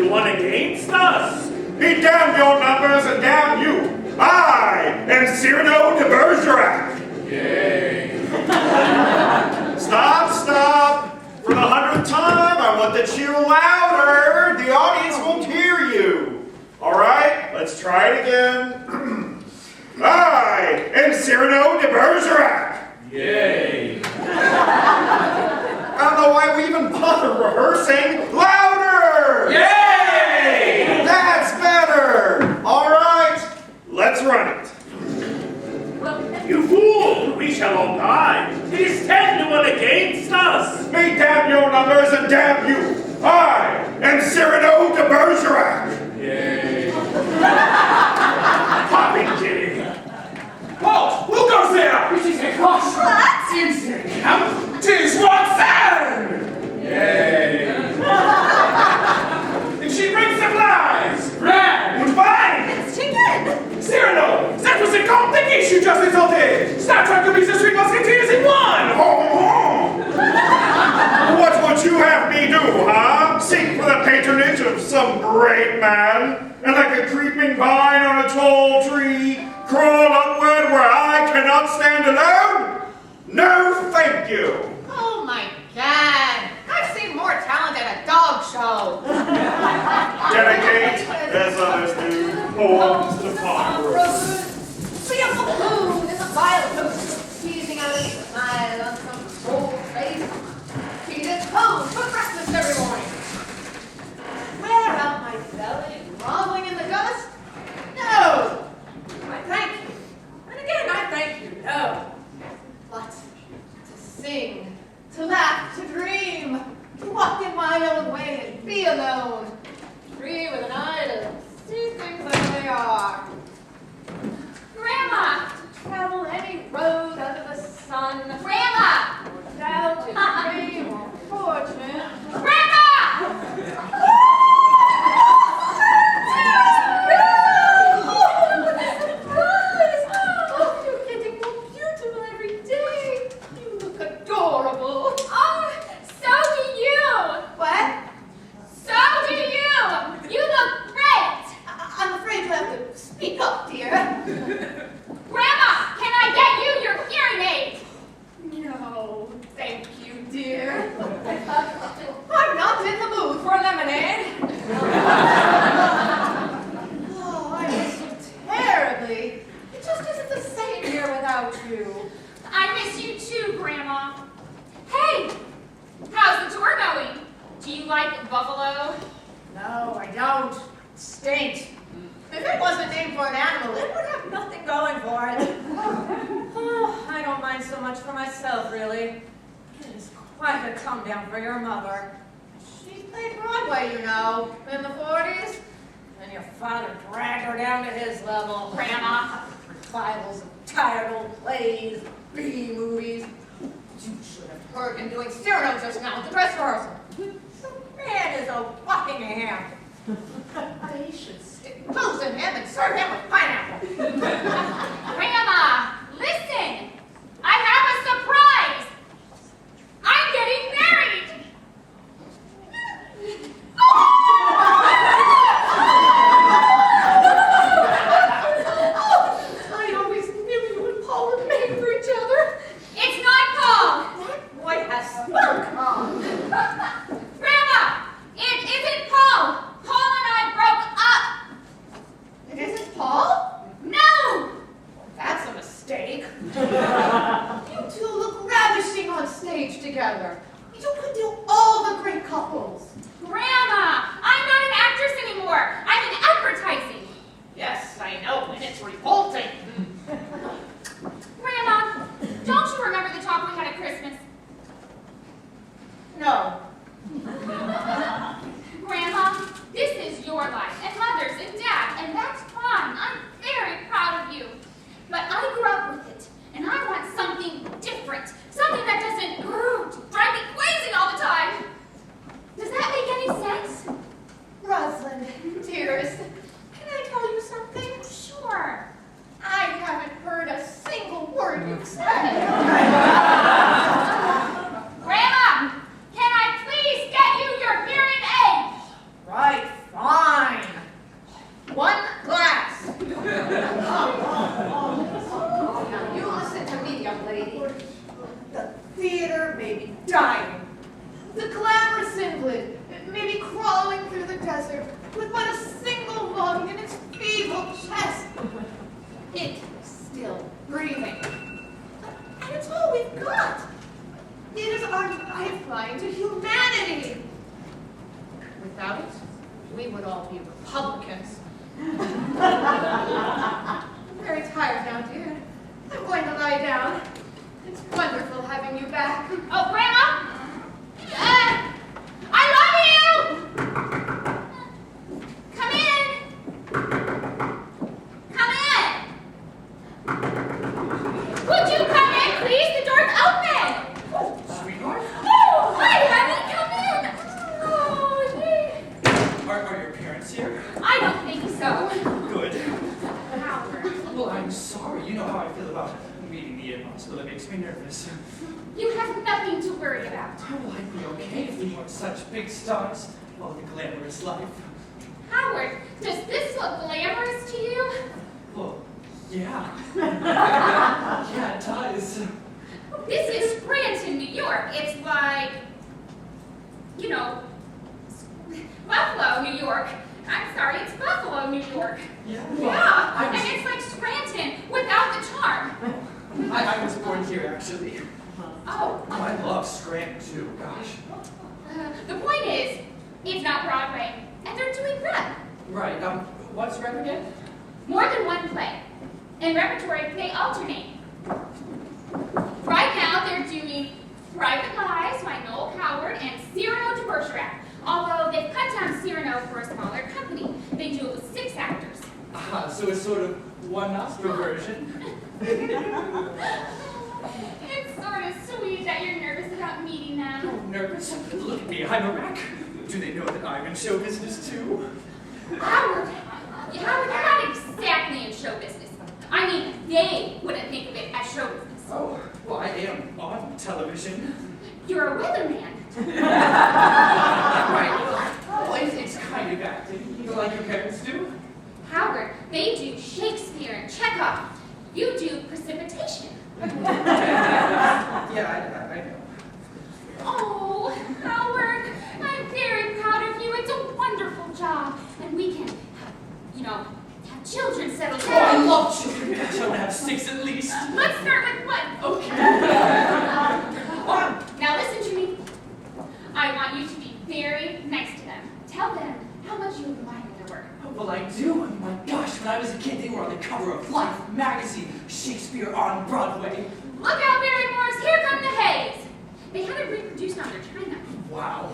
to one against us. Be damned your numbers and damn you. I am Cyrano de Bergerac. Yay. Stop. For the 100th time, I want to cheer louder. The audience won't hear you. All right, let's try it again. I am Cyrano de Bergerac. Yay. I don't know why we even bother rehearsing. Louder! Yay! That's better. All right, let's run it. You fool! We shall all die. It is 10 to 1 against us. Be damn your numbers and damn you. I am Cyrano de Bergerac. Yay. Popping Jimmy. Halt! Who goes there? It is a caution. What? It's a camp. 'Tis Roxanne. Yay. And she brings supplies. Bread. And wine. It's chicken! Cyrano, that was a complicate you just insulted. Stop trying to be the three musketeers in one. What would you have me do, huh? Seek for the patronage of some great man, and like a creeping vine on a tall tree, crawl upward where I cannot stand alone? No, thank you. Oh my god! I've seen more talent at a dog show! Dedicate, as others do, poems to Congress. See a balloon is a violet post, teasing out a smile on some cold face. Feed its pose for breakfast every morning. Wear out my belly, groveling in the dust? No! I thank you. And again, I thank you, no. But to sing, to laugh, to dream, to walk in my own way and be alone, free with an eye to see things as they are. Grandma! To travel any road under the sun. Grandma! Or doubt in fame or fortune. Grandma! Oh, you're getting more beautiful every day. You look adorable. Oh, so do you! What? So do you! You look great! I'm afraid you have to speak up, dear. Grandma, can I get you your hearing aid? No, thank you, dear. I'm not in the mood for lemonade. Oh, I miss you terribly. It just isn't the same here without you. I miss you too, Grandma. Hey, how's the tour going? Do you like Buffalo? No, I don't. It stinks. If it wasn't named for an animal, it would have nothing going for it. Oh, I don't mind so much for myself, really. It is quite a come down for your mother. She played Broadway, you know, in the 40s. And your father dragged her down to his level. Grandma. Revivals of tired old plays, B movies. You should have heard him doing Cyrano just now at the dress rehearsal. The man is a walking ham. They should stick clothes in him and serve him with pineapple. Grandma, listen! I have a surprise! I'm getting married! I always knew you and Paul were made for each other. It's not Paul! That boy has spunk. Grandma, it isn't Paul! Paul and I broke up! It isn't Paul? No! That's a mistake. You two look ravishing on stage together. You could do all the great couples. Grandma, I'm not an actress anymore. I'm in advertising. Yes, I know, and it's revolting. Grandma, don't you remember the talk we had at Christmas? No. Grandma, this is your life, and Mother's and Dad, and that's fine. I'm very proud of you. But I grew up with it, and I want something different. Something that doesn't drive me crazy all the time. Does that make any sense? Rosalind, dearest, can I tell you something? Sure. I haven't heard a single word you've said. Grandma, can I please get you your hearing aid? Right, fine. would all be Republicans. I'm very tired now, dear. I'm going to lie down. It's wonderful having you back. Oh, Grandma! I love you! Come in! Come in! Would you come in, please? The door's open! Sweetheart? Oh, hi, honey! Come in! Oh, gee. Are your parents here? I don't think so. Good. Howard, Well, I'm sorry. You know how I feel about meeting the impossible. It makes me nervous. you have nothing to worry about. Well, I'd be okay if we weren't such big stars. Well, the glamorous life. Howard, does this look glamorous to you? Well, yeah. Yeah, it does. This is Scranton, New York. It's like, you know, Buffalo, New York. I'm sorry, it's Buffalo, New York. Yeah. Yeah, I and was, it's like Scranton without the charm. I was born here, actually. Oh, Oh, I love Scranton, too. Gosh. the point is, it's not Broadway, and they're doing that. Right. What's rep again? More than one play. In repertory, they alternate. Right now, they're doing Private Lives by Noel Coward and Cyrano de Bergerac. Although they've cut down Cyrano for a smaller company. They do it with 6 actors. So it's sort of one Oscar version. It's sort of sweet that you're nervous about meeting them. Nervous? Look at me, I'm a wreck. Do they know that I'm in show business too? Howard, you're not exactly in show business. I mean, they wouldn't think of it as show business. Oh, well, I am on television. You're a weatherman. Right. Well, it's kind of acting, like your parents do. Howard, they do Shakespeare and Chekhov. You do precipitation. Yeah, I know. Oh, Howard, I'm very proud of you. It's a wonderful job. And we can, have children settled Oh, I down. love children. I want to have 6 at least. Let's start with 1. Okay. Now listen to me. I want you to be very nice to them. Tell them how much you admire their work. Well, I do. My gosh, when I was a kid, they were on the cover of Life magazine. Shakespeare on Broadway. Look out, Barrymores, here come the Hays. They had it reproduced on their china. Wow.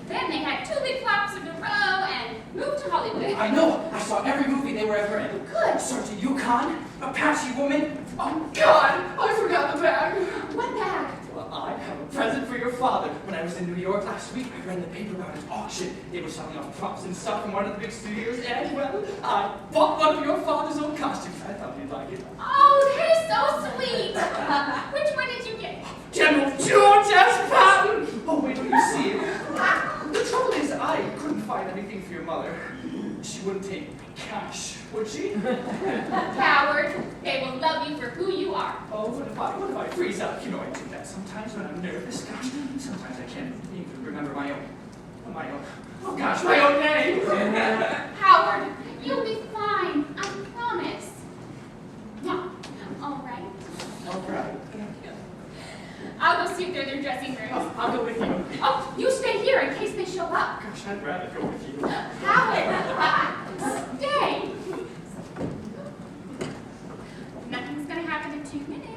Then they had 2 big flops in a row and moved to Hollywood. I know. I saw every movie they were ever in. Good. Sergeant Yukon, Apache Woman. Oh, God, I forgot the bag. What bag? Well, I have a present for your father. When I was in New York last week, I read in the paper about an auction. They were selling off props and stuff from one of the big studios, and, well, I bought one of your father's old costumes. I thought you'd like it. Oh, that is so sweet. Which one did you get? General George S. Patton! Oh, wait till you see it. The trouble is, I couldn't find anything for your mother. She wouldn't take cash, would she? Howard, they will love you for who you are. Oh, what if I freeze up? You know I do that sometimes when I'm nervous. Gosh, sometimes I can't even remember my own name. Howard, you'll be fine. I promise. All right. All right. I'll go see if they're in their dressing rooms. Oh, I'll go with you. Oh, you stay here in case they show up. Gosh, I'd rather go with you. Howard, stay. Nothing's gonna happen in 2 minutes.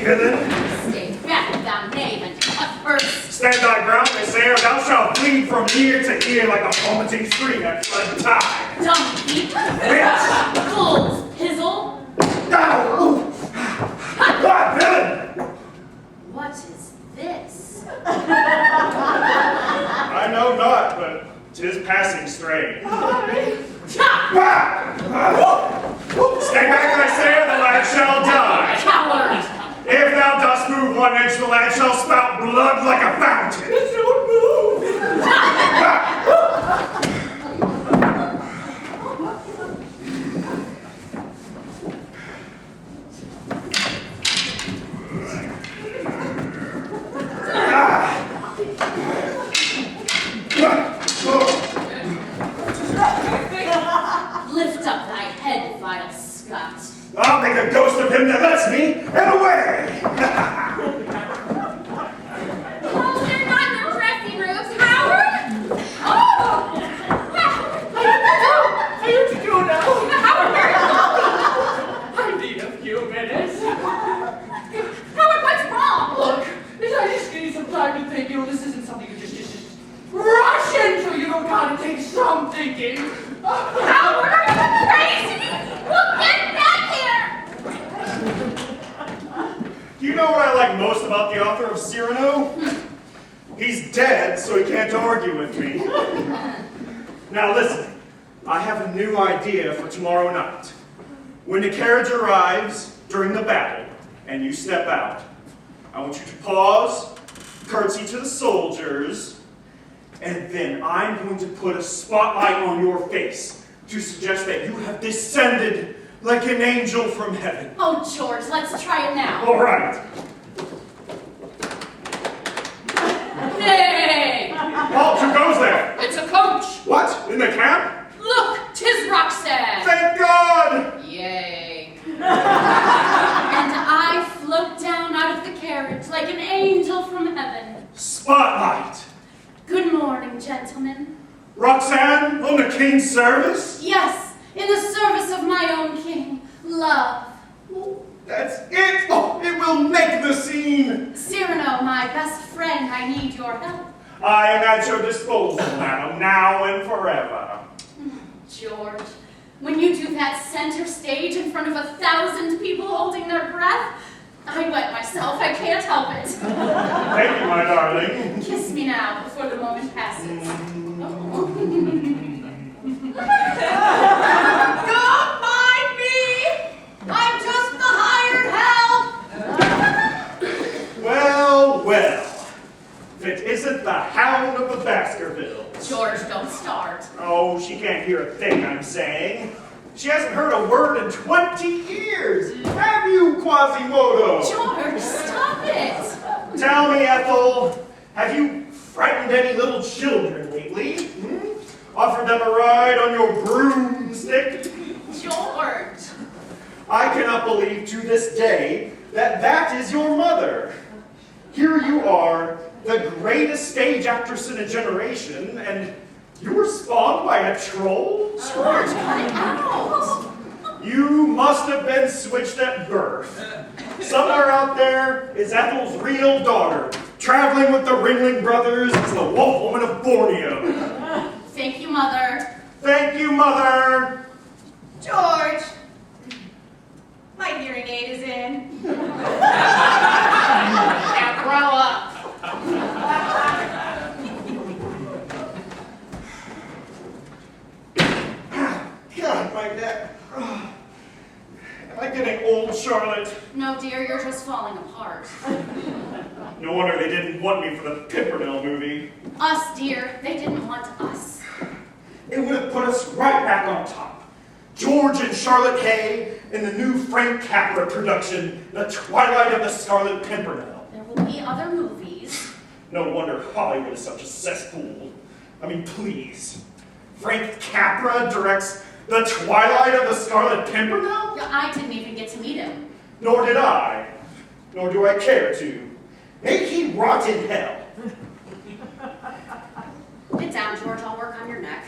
Stay back, thou knave, and cut first. Stand thy ground, Miss Eyre, thou shalt bleed from ear to ear like a vomiting stream at flood tide. Donkey! Bitch! Fools! Pizzle! Thou! What, villain? What is this? I know not, but 'tis passing strange. Stay back, I say, or the lad shall die. Coward! If thou dost move upon edge, the lad shall spout blood like a fountain. Don't move! Lift up thy head, vile scut. I'll make a ghost of him that lets me, and away! Oh, they're not in the dressing rooms, Howard! Oh! I heard you do now. Howard, where I need a few minutes. Howard, what's wrong? Look, I just need some time to think. You know, this isn't something you just rush into. You don't gotta take some thinking. Howard, are you crazy? Well, get back here! Do you know what I like most about the author of Cyrano? He's dead, so he can't argue with me. Now listen, I have a new idea for tomorrow night. When the carriage arrives during the battle, and you step out, I want you to pause, curtsy to the soldiers, and then I'm going to put a spotlight on your face to suggest that you have descended like an angel from heaven. Oh, George, let's try it now. All right. Nay! Halt, who goes there? It's a coach! What? In the camp? Look, 'tis Roxanne! Thank God! Yay. And I float down out of the carriage like an angel from heaven. Spotlight. Good morning, gentlemen. Roxanne, on the king's service? Yes, in the service of my own king, love. Oh, that's it! Oh, it will make the scene! Cyrano, my best friend, I need your help. I am at your disposal, madam, now and forever. George, when you do that center stage in front of 1,000 people holding their breath, I wet myself, I can't help it. Thank you, my darling. Kiss me now before the moment passes. Don't mind me! I'm just the hired help! Well, well. If it isn't the Hound of the Baskervilles. George, don't start. Oh, she can't hear a thing I'm saying. She hasn't heard a word in 20 years. Have you, Quasimodo? George, stop it. Tell me, Ethel, have you frightened any little children lately? Offered them a ride on your broomstick? George. I cannot believe to this day that that is your mother. Here you are, the greatest stage actress in a generation, and you were spawned by a troll? George, cut it out. You must have been switched at birth. Somewhere out there is Ethel's real daughter, traveling with the Ringling Brothers as the Wolf Woman of Borneo. Thank you, Mother. Thank you, Mother. George! My hearing aid is in. Now grow up. God, my neck. Am I getting old, Charlotte? No, dear, you're just falling apart. No wonder they didn't want me for the Pimpernel movie. Us, dear, they didn't want us. It would have put us right back on top. George and Charlotte Hay in the new Frank Capra production, The Twilight of the Scarlet Pimpernel. There will be other movies. No wonder Hollywood is such a cesspool. I mean, please. Frank Capra directs The Twilight of the Scarlet Pimpernel? Yeah, I didn't even get to meet him. Nor did I. Nor do I care to. May he rot in hell. Get down, George. I'll work on your neck.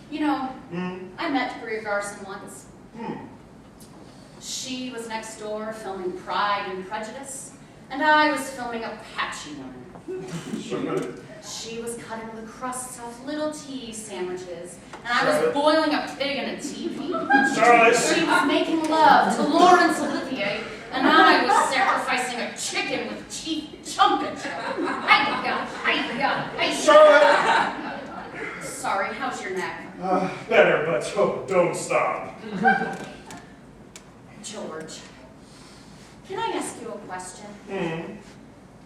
You know, I met Brie Garson once. She was next door filming Pride and Prejudice, and I was filming Apache Woman. She was cutting the crusts off little tea sandwiches, and I was boiling a pig in a teepee. Charlotte! She was making love to Laurence Olivier, and I was sacrificing a chicken with teeth chunkage. Charlotte! Sorry, how's your neck? Better, but don't stop. George, can I ask you a question?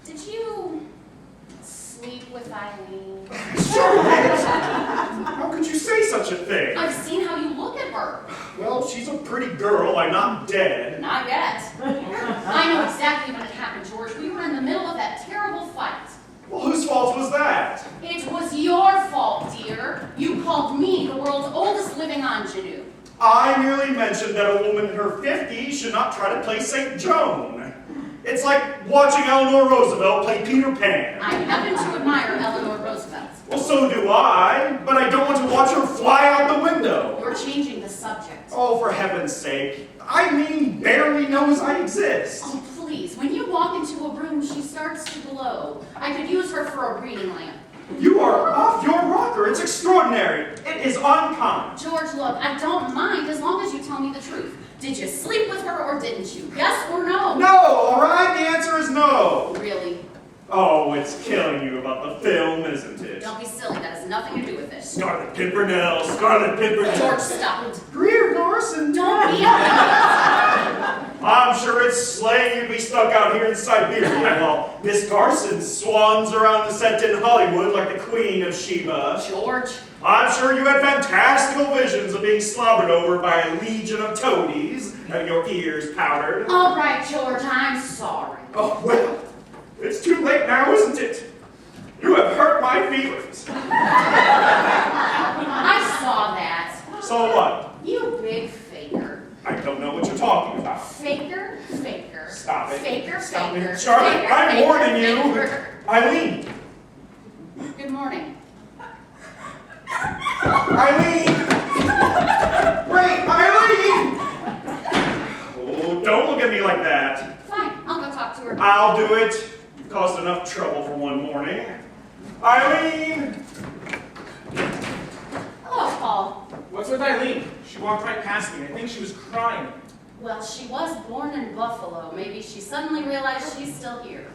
Did you sleep with Eileen? Charlotte! How could you say such a thing? I've seen how you look at her. Well, she's a pretty girl. I'm not dead. Not yet. I know exactly when it happened, George. We were in the middle of that terrible fight. Well, whose fault was that? It was your fault, dear. You called me the world's oldest living ingenue. I merely mentioned that a woman in her 50s should not try to play St. Joan. It's like watching Eleanor Roosevelt play Peter Pan. I happen to admire Eleanor Roosevelt. Well, so do I, but I don't want to watch her fly out the window. You're changing the subject. Oh, for heaven's sake. Eileen barely knows I exist. Oh, please. When you walk into a room, she starts to glow. I could use her for a reading lamp. You are off your rocker. It's extraordinary. It is uncommon. George, look, I don't mind as long as you tell me the truth. Did you sleep with her or didn't you? Yes or no? No, all right? The answer is no. Really? Oh, it's killing you about the film, isn't it? Don't be silly. That has nothing to do with it. Scarlet Pimpernel, Scarlet Pimpernel. George, stop it. Greer Garson. Don't be a I'm sure it's slaying you to be stuck out here in Siberia while Miss Garson swans around the set in Hollywood like the Queen of Sheba. George. I'm sure you had fantastical visions of being slobbered over by a legion of toadies, having your ears powdered. All right, George, I'm sorry. Oh, well, it's too late now, isn't it? You have hurt my feelings. I saw that. So what? You big faker. I don't know what you're talking about. Faker, faker. Stop it. Faker, Stop faker. it. Charlotte, faker, I'm faker, warning you. faker. Eileen. Good morning. Eileen! Wait, Eileen! Oh, don't look at me like that. Fine, I'll go talk to her. I'll do it. You caused enough trouble for one morning. Eileen! Hello, Paul. What's with Eileen? She walked right past me. I think she was crying. Well, she was born in Buffalo. Maybe she suddenly realized she's still here.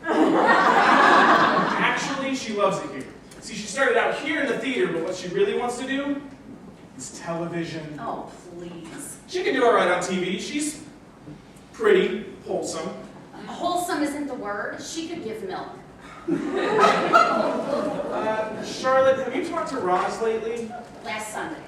Actually, she loves it here. See, she started out here in the theater, but what she really wants to do is television. Oh, please. She can do all right on TV. She's pretty, wholesome. Wholesome isn't the word. She could give milk. Charlotte, have you talked to Roz lately? Last Sunday,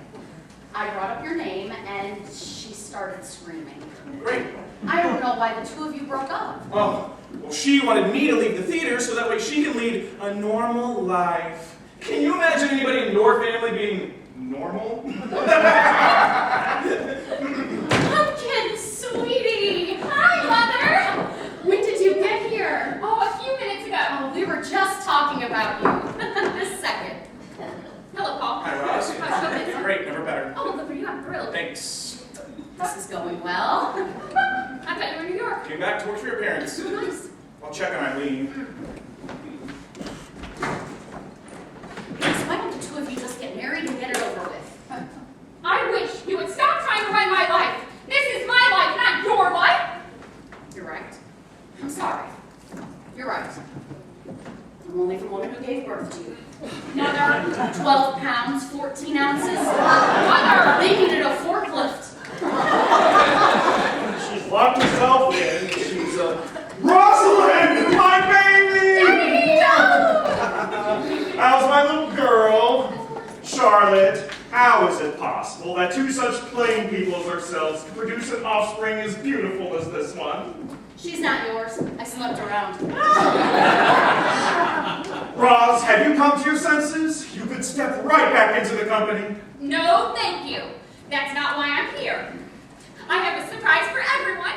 I brought up your name and she started screaming. Great. I don't know why the two of you broke up. Oh, well, she wanted me to leave the theater so that way she can lead a normal life. Can you imagine anybody in your family being normal? Pumpkin, sweetie! Hi, Mother! When did you get here? Oh, a few minutes ago. Oh, we were just talking about you. This second. Hello, Paul. Hi, Roz. How's your business? Great, never better. Oh, look for you. I'm thrilled. Thanks. This is going well. I thought you were in New York. Came back to work for your parents. So nice. I'll check on Eileen. Yes, why don't the two of you just get married and get it over with? I wish you would stop trying to run my life. This is my life, not your life. You're right. I'm sorry. You're right. I'm only the woman who gave birth to you. Mother, 12 pounds, 14 ounces. Mother! They needed a forklift. She's locked herself in. She's Rosalind, my baby! How's my little girl? Charlotte, how is it possible that two such plain people as ourselves can produce an offspring as beautiful as this one? She's not yours. I slept around. Roz, have you come to your senses? You could step right back into the company. No, thank you. That's not why I'm here. I have a surprise for everyone,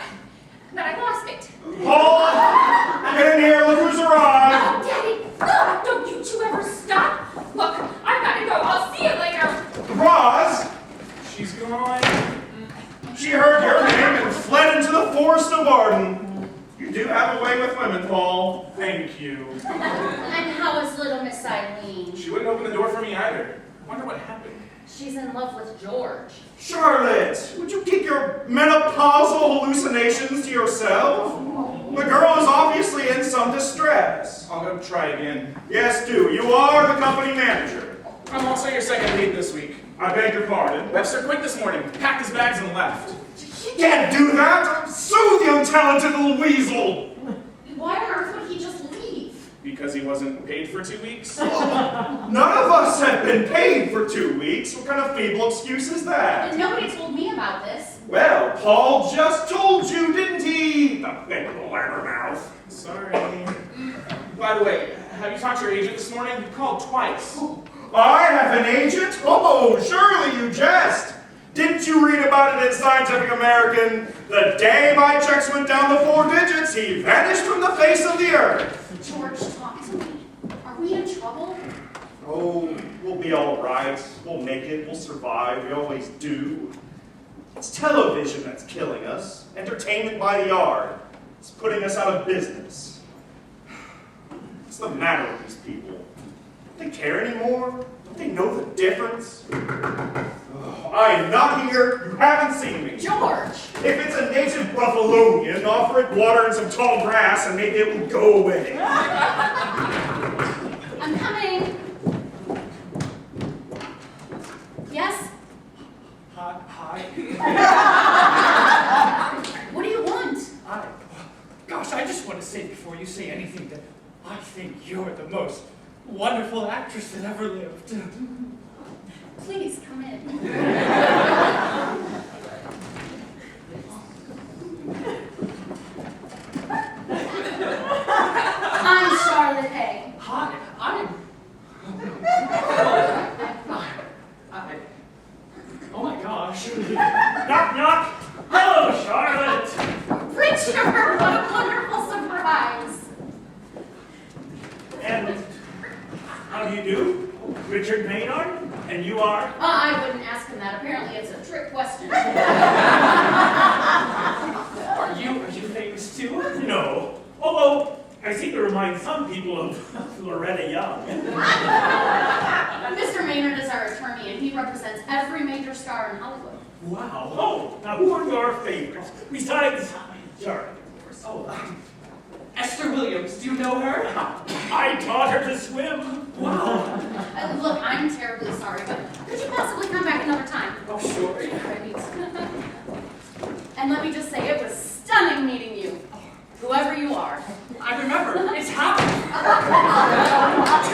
but I lost it. Hold! Get in here, look who's arrived! Oh, Daddy, no, don't you two ever stop. Look, I've got to go. I'll see you later. Roz! She's gone. She heard your name and fled into the forest of Arden. You do have a way with women, Paul. Thank you. And how is little Miss Eileen? She wouldn't open the door for me either. Wonder what happened. She's in love with George. Charlotte, would you keep your menopausal hallucinations to yourself? The girl is obviously in some distress. I'll go try again. Yes, do. You are the company manager. I'm also your second lead this week. I beg your pardon. Webster quit this morning, packed his bags and left. He can't do that! Sue the untalented little weasel! Why on earth would he just leave? Because he wasn't paid for 2 weeks? None of us have been paid for 2 weeks. What kind of feeble excuse is that? And nobody told me about this. Well, Paul just told you, didn't he? The big blabbermouth. Sorry. By the way, have you talked to your agent this morning? You called twice. I have an agent? Oh, surely you jest. Didn't you read about it in Scientific American? The day my checks went down the 4 digits, he vanished from the face of the earth. George, talk to me. Are we in trouble? Oh, we'll be all right. We'll make it. We'll survive. We always do. It's television that's killing us. Entertainment by the yard. It's putting us out of business. What's the matter with these people? Don't they care anymore? Don't they know the difference? Oh, I am not here. You haven't seen me. George! If it's a native Buffalonian, offer it water and some tall grass and maybe it will go away. I'm coming. Yes? Hi. What do you want? Gosh, I just want to say before you say anything that I think you're the most wonderful actress that ever lived. Please, come in. I'm Charlotte A. Hi, oh my gosh. Knock, knock. Hello, Charlotte. Richard, what a wonderful surprise. And how do you do? Richard Maynard? And you are? I wouldn't ask him that. Apparently it's a trick question. Are you famous too? No. Although, I seem to remind some people of Loretta Young. Mr. Maynard is our attorney, and he represents every major star in Hollywood. Wow. Oh, now who are your favorites? Besides Charlotte, of course. Oh, Esther Williams, do you know her? I taught her to swim. Wow. Look, I'm terribly sorry, but could you possibly come back another time? Oh, sure. Great. And let me just say, it was stunning meeting you, whoever you are. I remember. It's happening.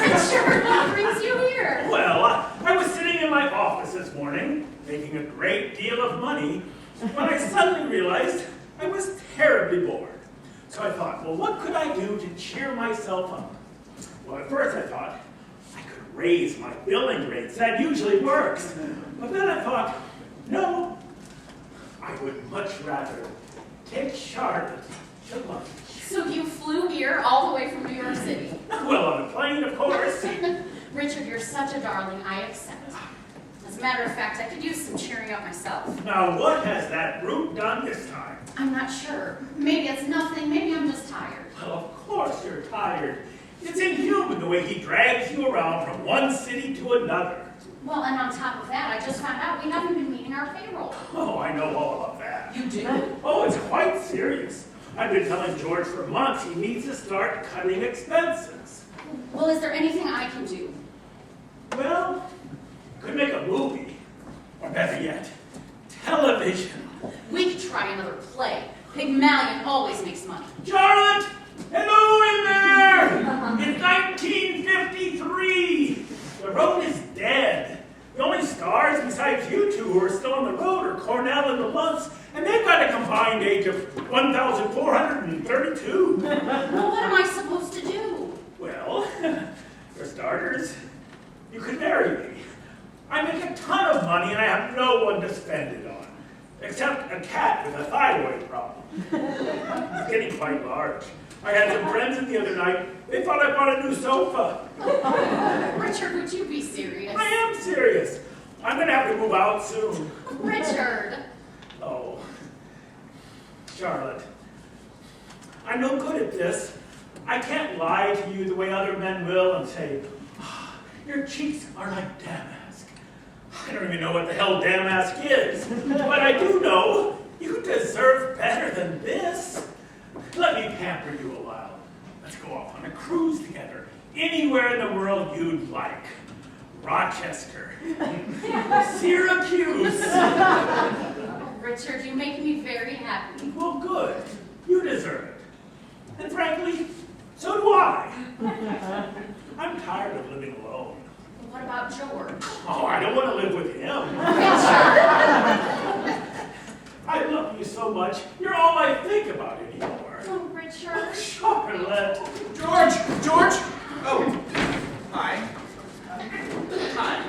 Richard, what brings you here? Well, I was sitting in my office this morning, making a great deal of money, when I suddenly realized I was terribly bored. So I thought, well, what could I do to cheer myself up? Well, at first I thought I could raise my billing rates. That usually works. But then I thought, no, I would much rather take Charlotte to lunch. So you flew here all the way from New York City? Well, on a plane, of course. Richard, you're such a darling. I accept. As a matter of fact, I could use some cheering up myself. Now, what has that brute done this time? I'm not sure. Maybe it's nothing. Maybe I'm just tired. Well, of course you're tired. It's inhuman the way he drags you around from one city to another. Well, and on top of that, I just found out we haven't been meeting our payroll. Oh, I know all about that. You do? Oh, it's quite serious. I've been telling George for months he needs to start cutting expenses. Well, is there anything I can do? Well, could make a movie. Or better yet, television. We could try another play. Pygmalion always makes money. Charlotte! Hello in there! It's 1953! The road is dead. The only stars besides you two who are still on the road are Cornell and the Lunts, and they've got a combined age of 1,432. Well, what am I supposed to do? Well, for starters, you could marry me. I make a ton of money and I have no one to spend it on. Except a cat with a thyroid problem. It's getting quite large. I had some friends in the other night. They thought I bought a new sofa. Richard, would you be serious? I am serious. I'm going to have to move out soon. Richard! Oh, Charlotte, I'm no good at this. I can't lie to you the way other men will and say, your cheeks are like damask. I don't even know what the hell damask is. But I do know you deserve better than this. Let me pamper you a while. Let's go off on a cruise together. Anywhere in the world you'd like. Rochester. Syracuse. Richard, you make me very happy. Well, good. You deserve it. And frankly, so do I. I'm tired of living alone. What about George? Oh, I don't want to live with him. I love you so much, you're all I think about anymore. Oh, Richard. Charlotte. George! Oh, hi. Hi.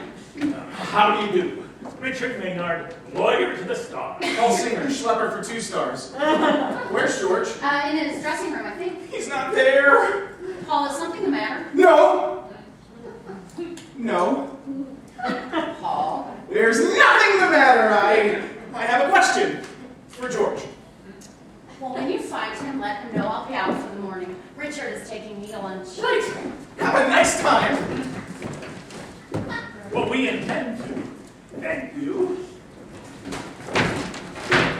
How do you do? Richard Maynard, lawyer to the stars. Paul Singer, schlepper for 2 stars. Where's George? In his dressing room, I think. He's not there. Paul, is something the matter? No. Paul? There's nothing the matter. I have a question for George. Well, when you find him, let him know I'll be out for the morning. Richard is taking me to lunch. Right. Have a nice time. Well, we intend to. Thank you.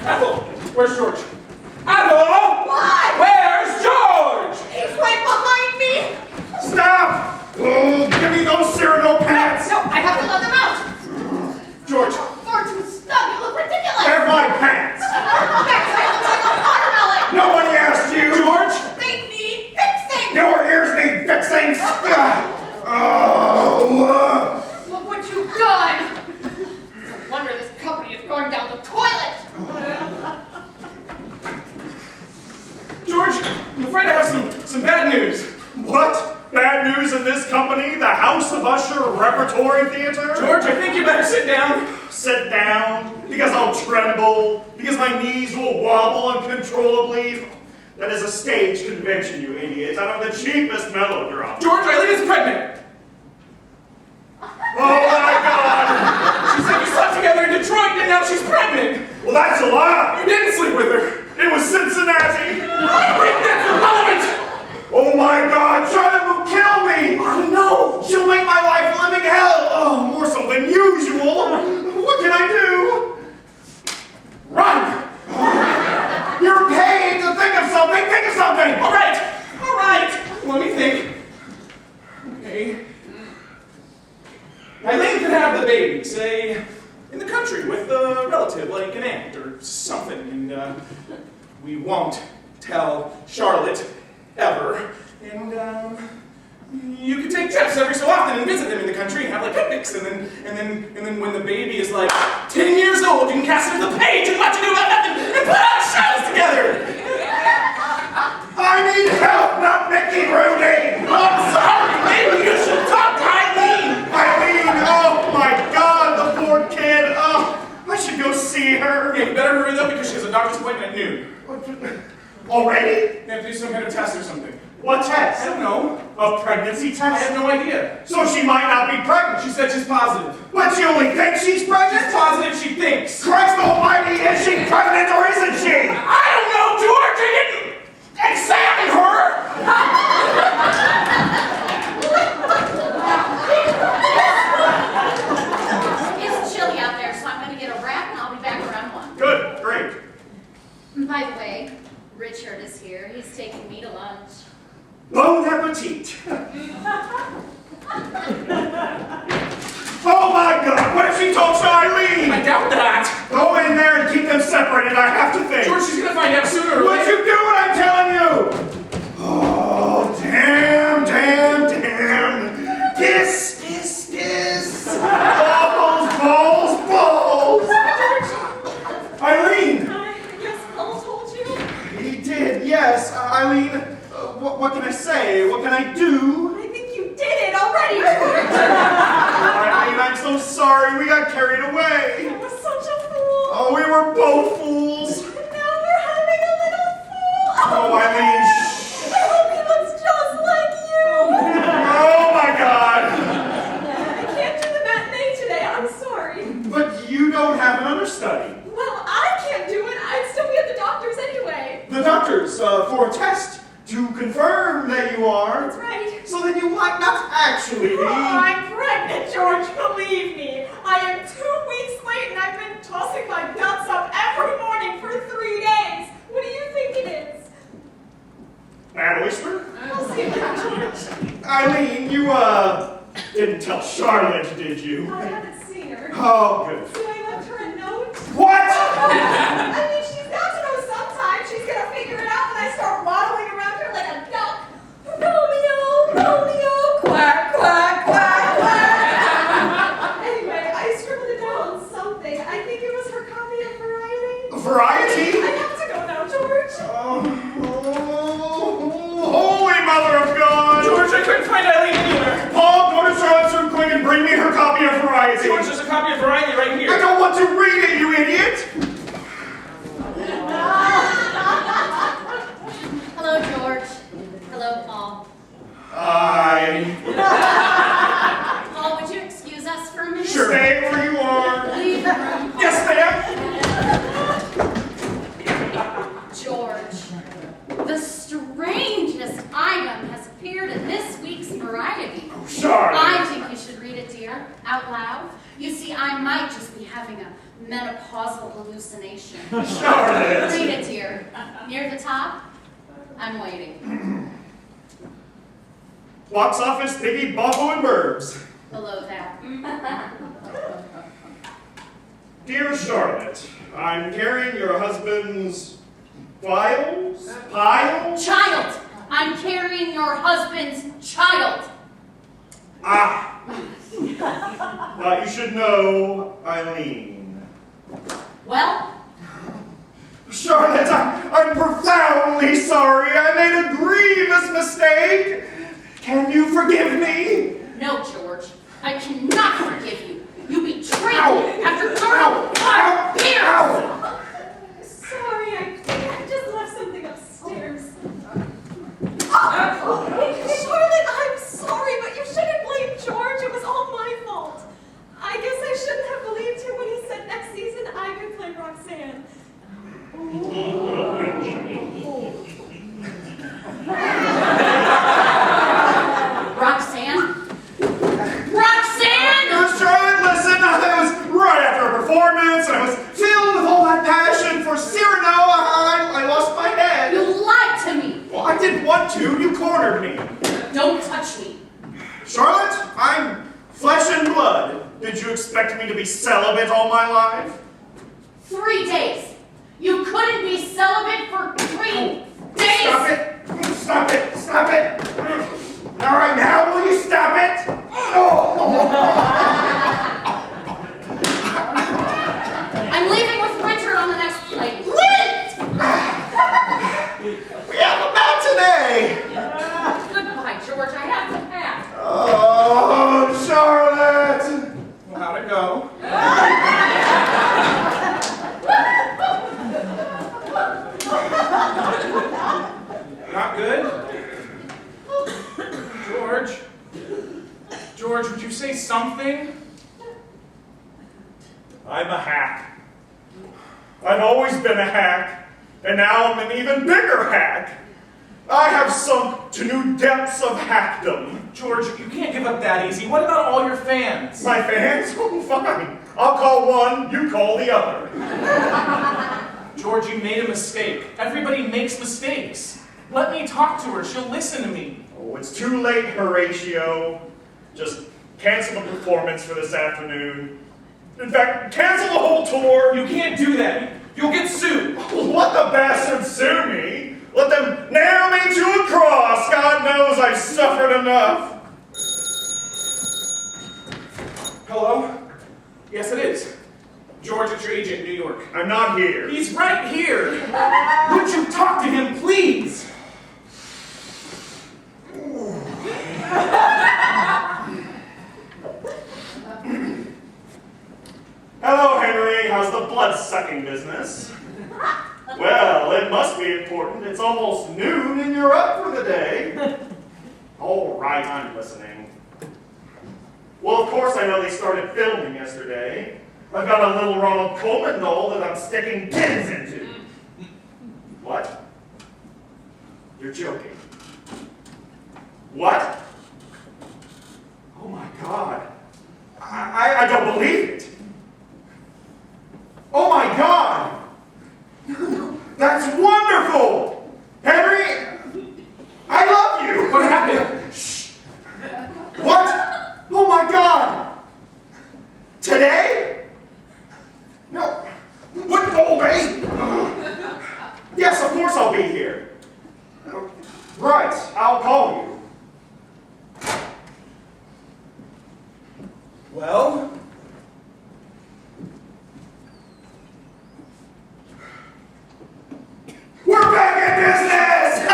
Ethel, where's George? Ethel! Why? Where's George? He's right behind me! Stop! Oh, give me those Cyrano pants! No, I have to let them out! George. Far too snug, you look ridiculous! They're my pants! That's right, looks like a watermelon! Nobody asked you! George? They need fixing! Your ears need fixing! Look what you've done! No wonder this company is going down the toilet! George, I'm afraid I have some bad news. What? Bad news in this company? The House of Usher Repertory Theater? George, I think you better sit down. Sit down? Because I'll tremble? Because my knees will wobble uncontrollably? That is a stage convention, you idiots, out of the cheapest melodrama. George, Eileen is pregnant. Oh my God! She said you slept together in Detroit and now she's pregnant. Well, that's a lie! You didn't sleep with her. It was Cincinnati! I think that's irrelevant. Oh my God, Charlotte will kill me! Oh no! She'll make my life a living hell! Oh, more so than usual! What can I do? Run! You're paid to think of something! Think of something! All right. Let me think. Okay. Eileen could have the baby, say, in the country with a relative like an aunt or something, and we won't tell Charlotte ever. And you could take trips every so often and visit them in the country and have like picnics, and then when the baby is like 10 years old, you can cast it in the page and watch it do about nothing and put on shows together. I need help, not Mickey Rooney! I'm sorry, maybe you should talk to Eileen. Eileen, oh my God, the poor kid! Oh, I should go see her. Yeah, you better hurry though because she has a doctor's appointment at noon. Already? They have to do some kind of test or something. What I test? don't know. A pregnancy I test? have no idea. So she might not be pregnant. She said she's positive. But she only thinks she's pregnant? She's positive she thinks. Christ almighty, is she pregnant or isn't she? I don't know, George. I didn't examine her. It's chilly out there, so I'm going to get a wrap and I'll be back around 1. Good, great. By the way, Richard is here. He's taking me to lunch. Bon appetit. Oh my God, what if she told Eileen? I doubt that. Go in there and keep them separated, I have to think. George, she's gonna find out sooner or Would later. you do what I'm telling you? Oh, damn. This. Balls. Eileen. Yes, Paul told you. He did, yes. Eileen, what can I say? What can I do? I think you did it already, Eileen, I'm so sorry. We got carried away. I was such a fool. Oh, we were both fools. And now we're having a little fool. Oh, Eileen. I hope he looks just like you. Oh, my God. I can't do the matinee today. I'm sorry. But you don't have an understudy. Well, I can't do it. I'd still be at the doctor's anyway. The doctors, for a test to confirm that you are. That's right. So then you might not actually be. Oh, I'm pregnant, George. Believe me. I am 2 weeks late and I've been tossing my guts up every morning for 3 days. What do you think it is? Bad oyster? We'll see that, George. Eileen, you, didn't tell Charlotte, did did you? I haven't seen her. Oh, good. So I left her a note. What? I mean, she's got to know sometime. She's going to figure it out when I start waddling around her like a duck. Romeo, Romeo, quack, quack, quack, quack. Anyway, I scribbled it down on something. I think it was her copy of Variety. Variety? I have to go now, George. Holy Mother of God! George, I couldn't find Eileen anywhere. Paul, go to Charlotte's room quick and bring me her copy of Variety. George, there's a copy of Variety right here. I don't want to read it, you idiot! Hello, George. Hello, Paul. Paul, would you excuse us for a minute? Sure. Stay where you are. Leave the room, Paul. Yes, ma'am. George, the strangest item has appeared in this week's Variety. Oh, Charlotte. I think you should read it, dear, out loud. You see, I might just be having a menopausal hallucination. Charlotte. Read it, dear. Near the top, I'm waiting. Box office, Piggy, Bobbo, and Burbs. Below that. Dear Charlotte, I'm carrying your husband's files? Piles? Child! I'm carrying your husband's child! Ah! But you should know Eileen. Well, Charlotte, I'm profoundly sorry. I made a grievous mistake. Can you forgive me? no, George. I cannot forgive you. You betrayed Ow. me after Ow. Ow. here! Ow. Sorry, I just left something upstairs. Charlotte, I'm sorry, but you shouldn't blame George. It was all my fault. I guess I shouldn't have believed him when he said next season I could play Roxanne. Roxanne? Roxanne! Charlotte, listen, that was right after a performance, and I was filled with all that passion for Cyrano. I lost my head. You lied to me! Well, I didn't want to. You cornered me. Don't touch me. Charlotte, I'm flesh and blood. Did you expect me to be celibate all my life? 3 days. You couldn't be celibate for 3 days! Stop it! Stop it! Stop it! All right, now will you stop it? I'm leaving with Richard on the next flight. Lit! We have a matinee! Goodbye, George. I have to pack. Oh, Charlotte! Well, how'd it go? Not good? George? George, would you say something? I'm a hack. I've always been a hack, and now I'm an even bigger hack. I have sunk to new depths of hackdom. George, you can't give up that easy. What about all your fans? My fans? Oh, fine. I'll call one, you call the other. George, you made a mistake. Everybody makes mistakes. Let me talk to her. She'll listen to me. Oh, it's too late, Horatio. Just cancel the performance for this afternoon. In fact, cancel the whole tour. You can't do that. You'll get sued. Let the bastards sue me. Let them nail me to a cross. God knows I've suffered enough. Hello? Yes, it is. George, it's your agent in New York. I'm not here. He's right here. Would you talk to him, please? Hello, Henry. How's the blood-sucking business? Well, it must be important. It's almost noon and you're up for the day. All right, I'm listening. Well, of course I know they started filming yesterday. I've got a little Ronald Coleman doll that I'm sticking pins into. What? You're joking. What? Oh my God. I don't believe it. Oh my God! That's wonderful! Henry, I love you! What happened? Shh. What? Oh my God! I'll be here. Right, I'll call you. Well? We're back in business!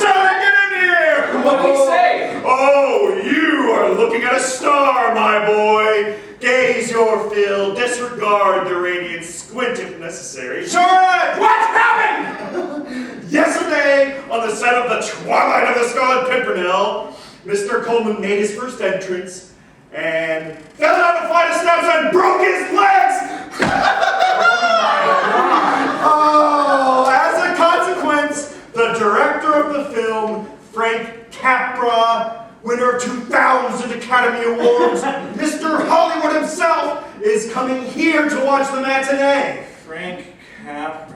Charlotte, get in here! What did he say? Oh, you are looking at a star, my boy. Gaze your fill, disregard the radiance, squint if necessary. Charlotte! What happened? Yesterday, on the set of The Twilight of the Scarlet Pimpernel, Mr. Coleman made his first entrance and fell down a flight of steps and broke his legs! Oh, as a consequence, the director of the film, Frank Capra, winner of 2,000 Academy Awards, Mr. Hollywood himself, is coming here to watch the matinee. Frank Capra.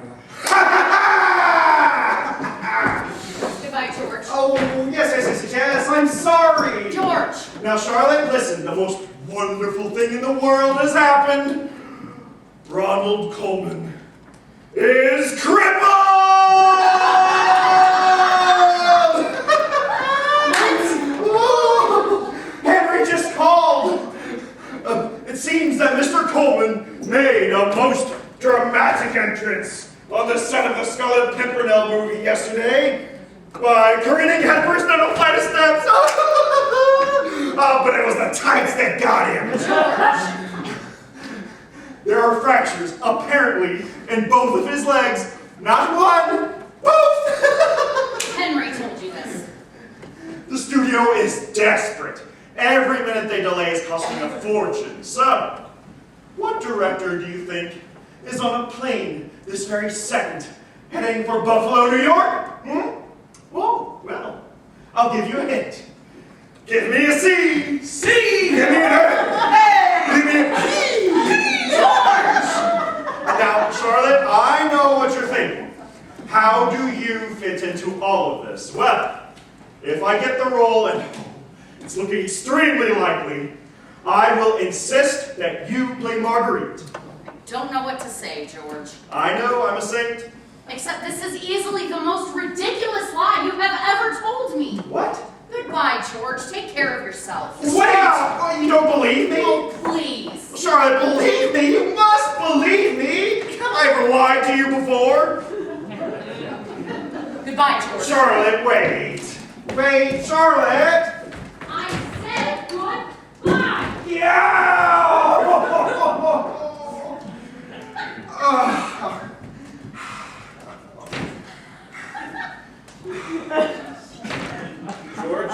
Goodbye, George. Oh, yes, I'm sorry. George! Now, Charlotte, listen, the most wonderful thing in the world has happened. Ronald Coleman is crippled! Oh, Henry just called. It seems that Mr. Coleman made a most dramatic entrance on the set of the Scarlet Pimpernel movie yesterday by careening headfirst down a flight of steps. Oh, but it was the tights that got him. There are fractures, apparently, in both of his legs. Not one, both. Henry told you this. The studio is desperate. Every minute they delay is costing a fortune. So, what director do you think is on a plane this very second, heading for Buffalo, New York? Oh, well, I'll give you a hint. Give me a C. C. Give me an A. Give me a P. George! Now, Charlotte, I know what you're thinking. How do you fit into all of this? Well, if I get the role, and it's looking extremely likely, I will insist that you play Marguerite. Don't know what to say, George. I know, I'm a saint. Except this is easily the most ridiculous lie you have ever told me. What? Goodbye, George. Take care of yourself. Wait! Oh, you don't believe me? Oh, please. Charlotte, believe me. You must believe me. Have I ever lied to you before? Goodbye, George. Charlotte, wait. Wait, Charlotte. I said goodbye. Yeah! George?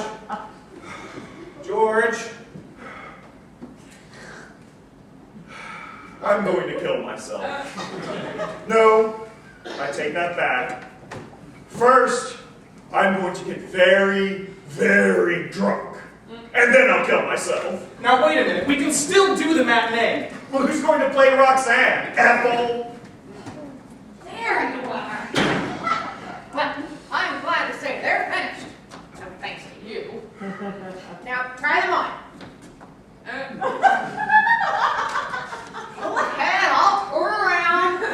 George? I'm going to kill myself. No, I take that back. First, I'm going to get very, very drunk. And then I'll kill myself. Now wait a minute, we can still do the matinee. Well, who's going to play Roxanne? Ethel? There you are. Well, I'm glad to say they're finished. So thanks to you. Now, try them on. Go ahead, I'll twirl around.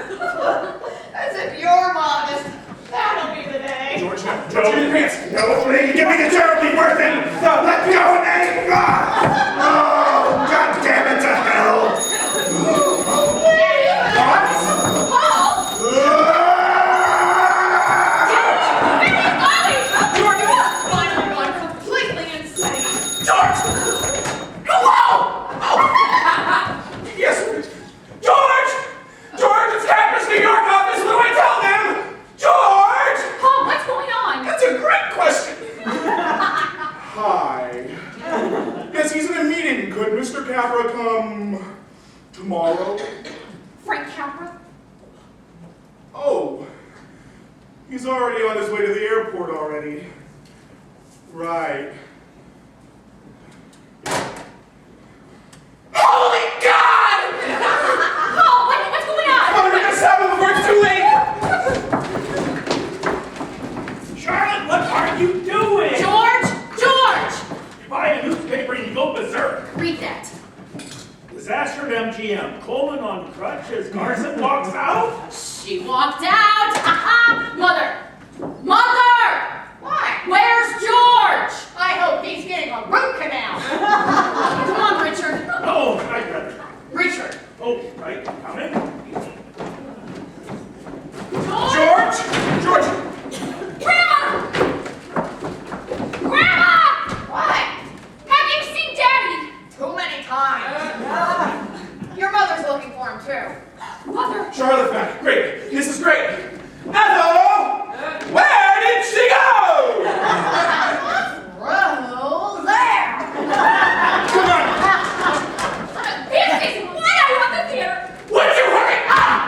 As if you're modest. That'll be the day. George, now, No, George, give me your pants. no, please, give me the terribly worth it. No, let go and aim. Oh, God damn it to hell. Yes, George! George, it's Capra's New York office. What do I tell them? George! Paul, what's going on? That's a great question. Hi. Yes, he's in a meeting. Could Mr. Capra come tomorrow? Frank Capra? Oh, he's already on his way to the airport already. Right. Holy God! Paul, what's going on? Come on, we gotta stop him before it's too late! Charlotte, what are you doing? George! George! You buy a newspaper and you go berserk. Read that. Disastrous MGM. Coleman on crutches cigars and walks out. She walked out. Aha! Mother! Mother! What? Where's George? I hope he's getting a root canal. Come on, Richard. Oh, I'd rather. Richard. Oh, right, coming. George! George! Grandma! Grandma! What? Have you seen Daddy? Too many times. Your mother's looking for him, too. Mother! Charlotte's back. Great. This is great. Ethel! Where did she go? Roll there. Come on. This is what I want the theater! Would you hurry up?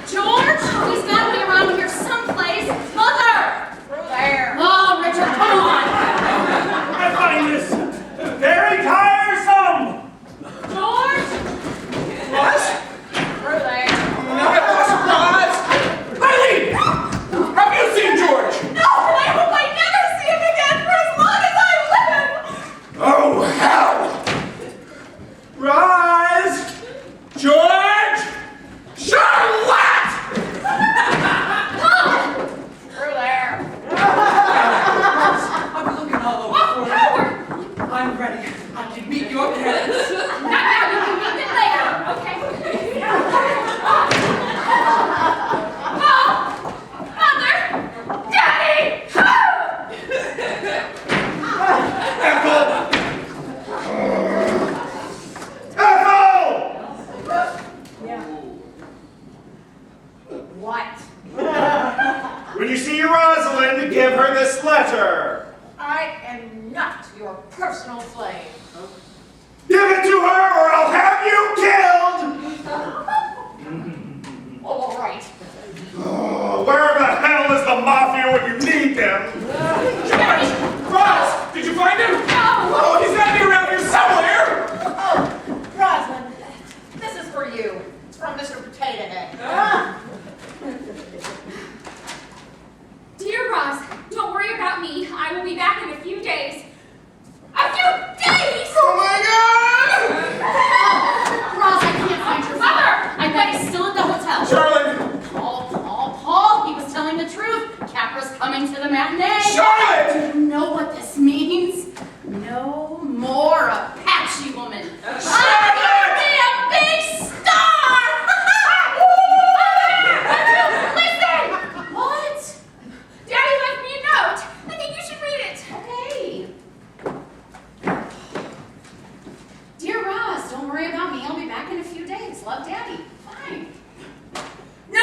George? He's got to be around here someplace. Mother! Through there. Oh, Richard, come on. I find this very tiresome. George? What? Through there. Not a surprise. Eileen! Have you seen George? No, and I hope I never see him again for as long as I live. Oh, hell! Rise! George! Charlotte! Through there. I've been looking all over for you. I'm ready. I can meet your parents. Not now, you can meet them later, okay? Oh! Mother! Daddy! Ethel! Ethel! What? When you see Rosalind, give her this letter. I am not your personal slave. Give it to her or I'll have you killed! All right. Oh, where the hell is the mafia when you need them? George! Ross! Did you find him? No! Oh, he's gotta be around here somewhere! Oh, Rosalind, this is for you. It's from Mr. Potato Head. Dear Ross, don't worry about me. I will be back in a few days. A few days! Oh my god! Ross, I can't find your father. I bet he's still at the hotel. Charlotte! Paul, he was telling the truth. Capra's coming to the matinee. Charlotte! You know what this means? No more Apache woman. I'm gonna be a big star! Listen! What? Daddy left me a note. I think you should read it. Okay. Dear Ross, don't worry about me. I'll be back in a few days. Love, Daddy. Fine. No!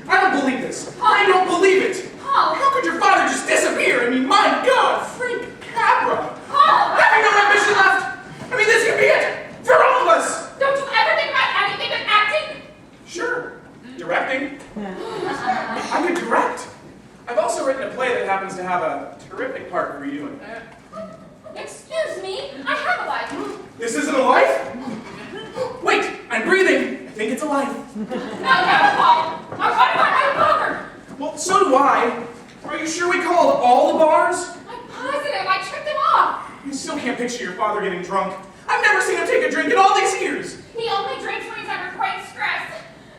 I don't believe this. I don't believe it. Paul! How could your father just disappear? I mean, my God, Frank Capra. Paul! Having no ambition left. I mean, this could be it for all of us. Don't you ever think about anything but acting? Sure. Directing. I could direct. I've also written a play that happens to have a terrific part for you in it. Excuse me, I have a life. This isn't a life? Wait, I'm breathing. I think it's a life. No, Paul. What about my father? Well, so do I. Are you sure we called all the bars? I'm positive I tripped him off. I still can't picture your father getting drunk. I've never seen him take a drink in all these years. He only drinks when he's under great stress.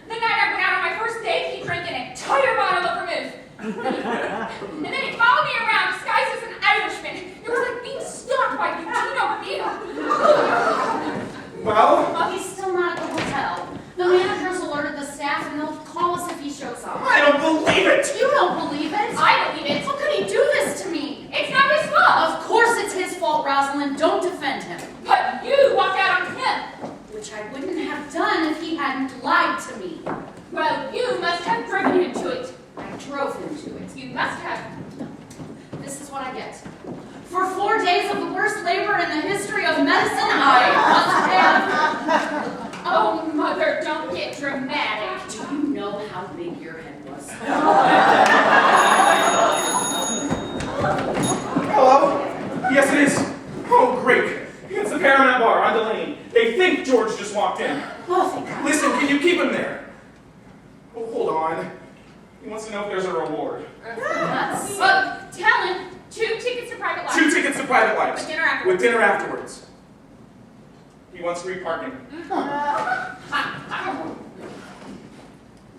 The night I went out on my first date, he drank an entire bottle of vermouth. And then he followed me around disguised as an Irishman. It was like being stalked by Latino people. Well, He's still not at the hotel. The managers alerted the staff and they'll call us if he shows up. I don't believe it. You don't believe it? I believe it. How could he do this to me? It's not his fault. Of course it's his fault, Rosalind. Don't defend him. But you walked out on him. Which I wouldn't have done if he hadn't lied to me. Well, you must have driven him to it. I drove him to it. You must have. This is what I get. For 4 days of the worst labor in the history of medicine, I must have. Oh, Mother, don't get dramatic. big your head was. Hello? Yes, it is. Oh, great. It's the Paramount Bar on Delaney. They think George just walked in. Oh, thank God. Listen, can you keep him there? Oh, hold on. He wants to know if there's a reward. Tell him 2 tickets to Private Life. 2 tickets to Private Lives. With dinner afterwards. With dinner afterwards. He wants free parking.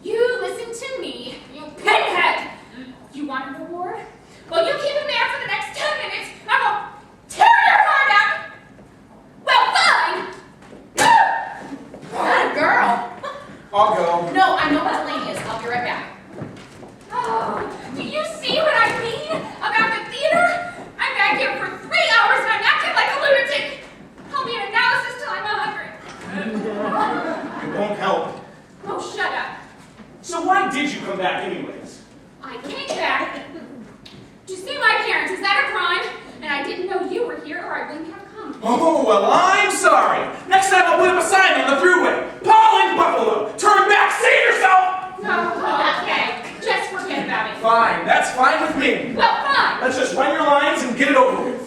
You listen to me, you pinhead. You want a reward? Well, you keep him there for the next 10 minutes. I will tear your heart out. Well, fine. That girl. I'll go. No, I know what Delaney is. I'll be right back. Oh, do you see what I mean about the theater? I'm back here for 3 hours and I'm acting like a lunatic. I'll be in analysis till I'm 100. It won't help. Oh, shut up. So why did you come back anyways? I came back to see my parents. Is that a crime? And I didn't know you were here or I wouldn't have come. Oh, well, I'm sorry. Next time I'll put up a sign on the thruway. Paul in Buffalo. Turn back, save yourself! Oh, okay. Just forget about it. Fine, that's fine with me. Well, fine. Let's just run your lines and get it over with.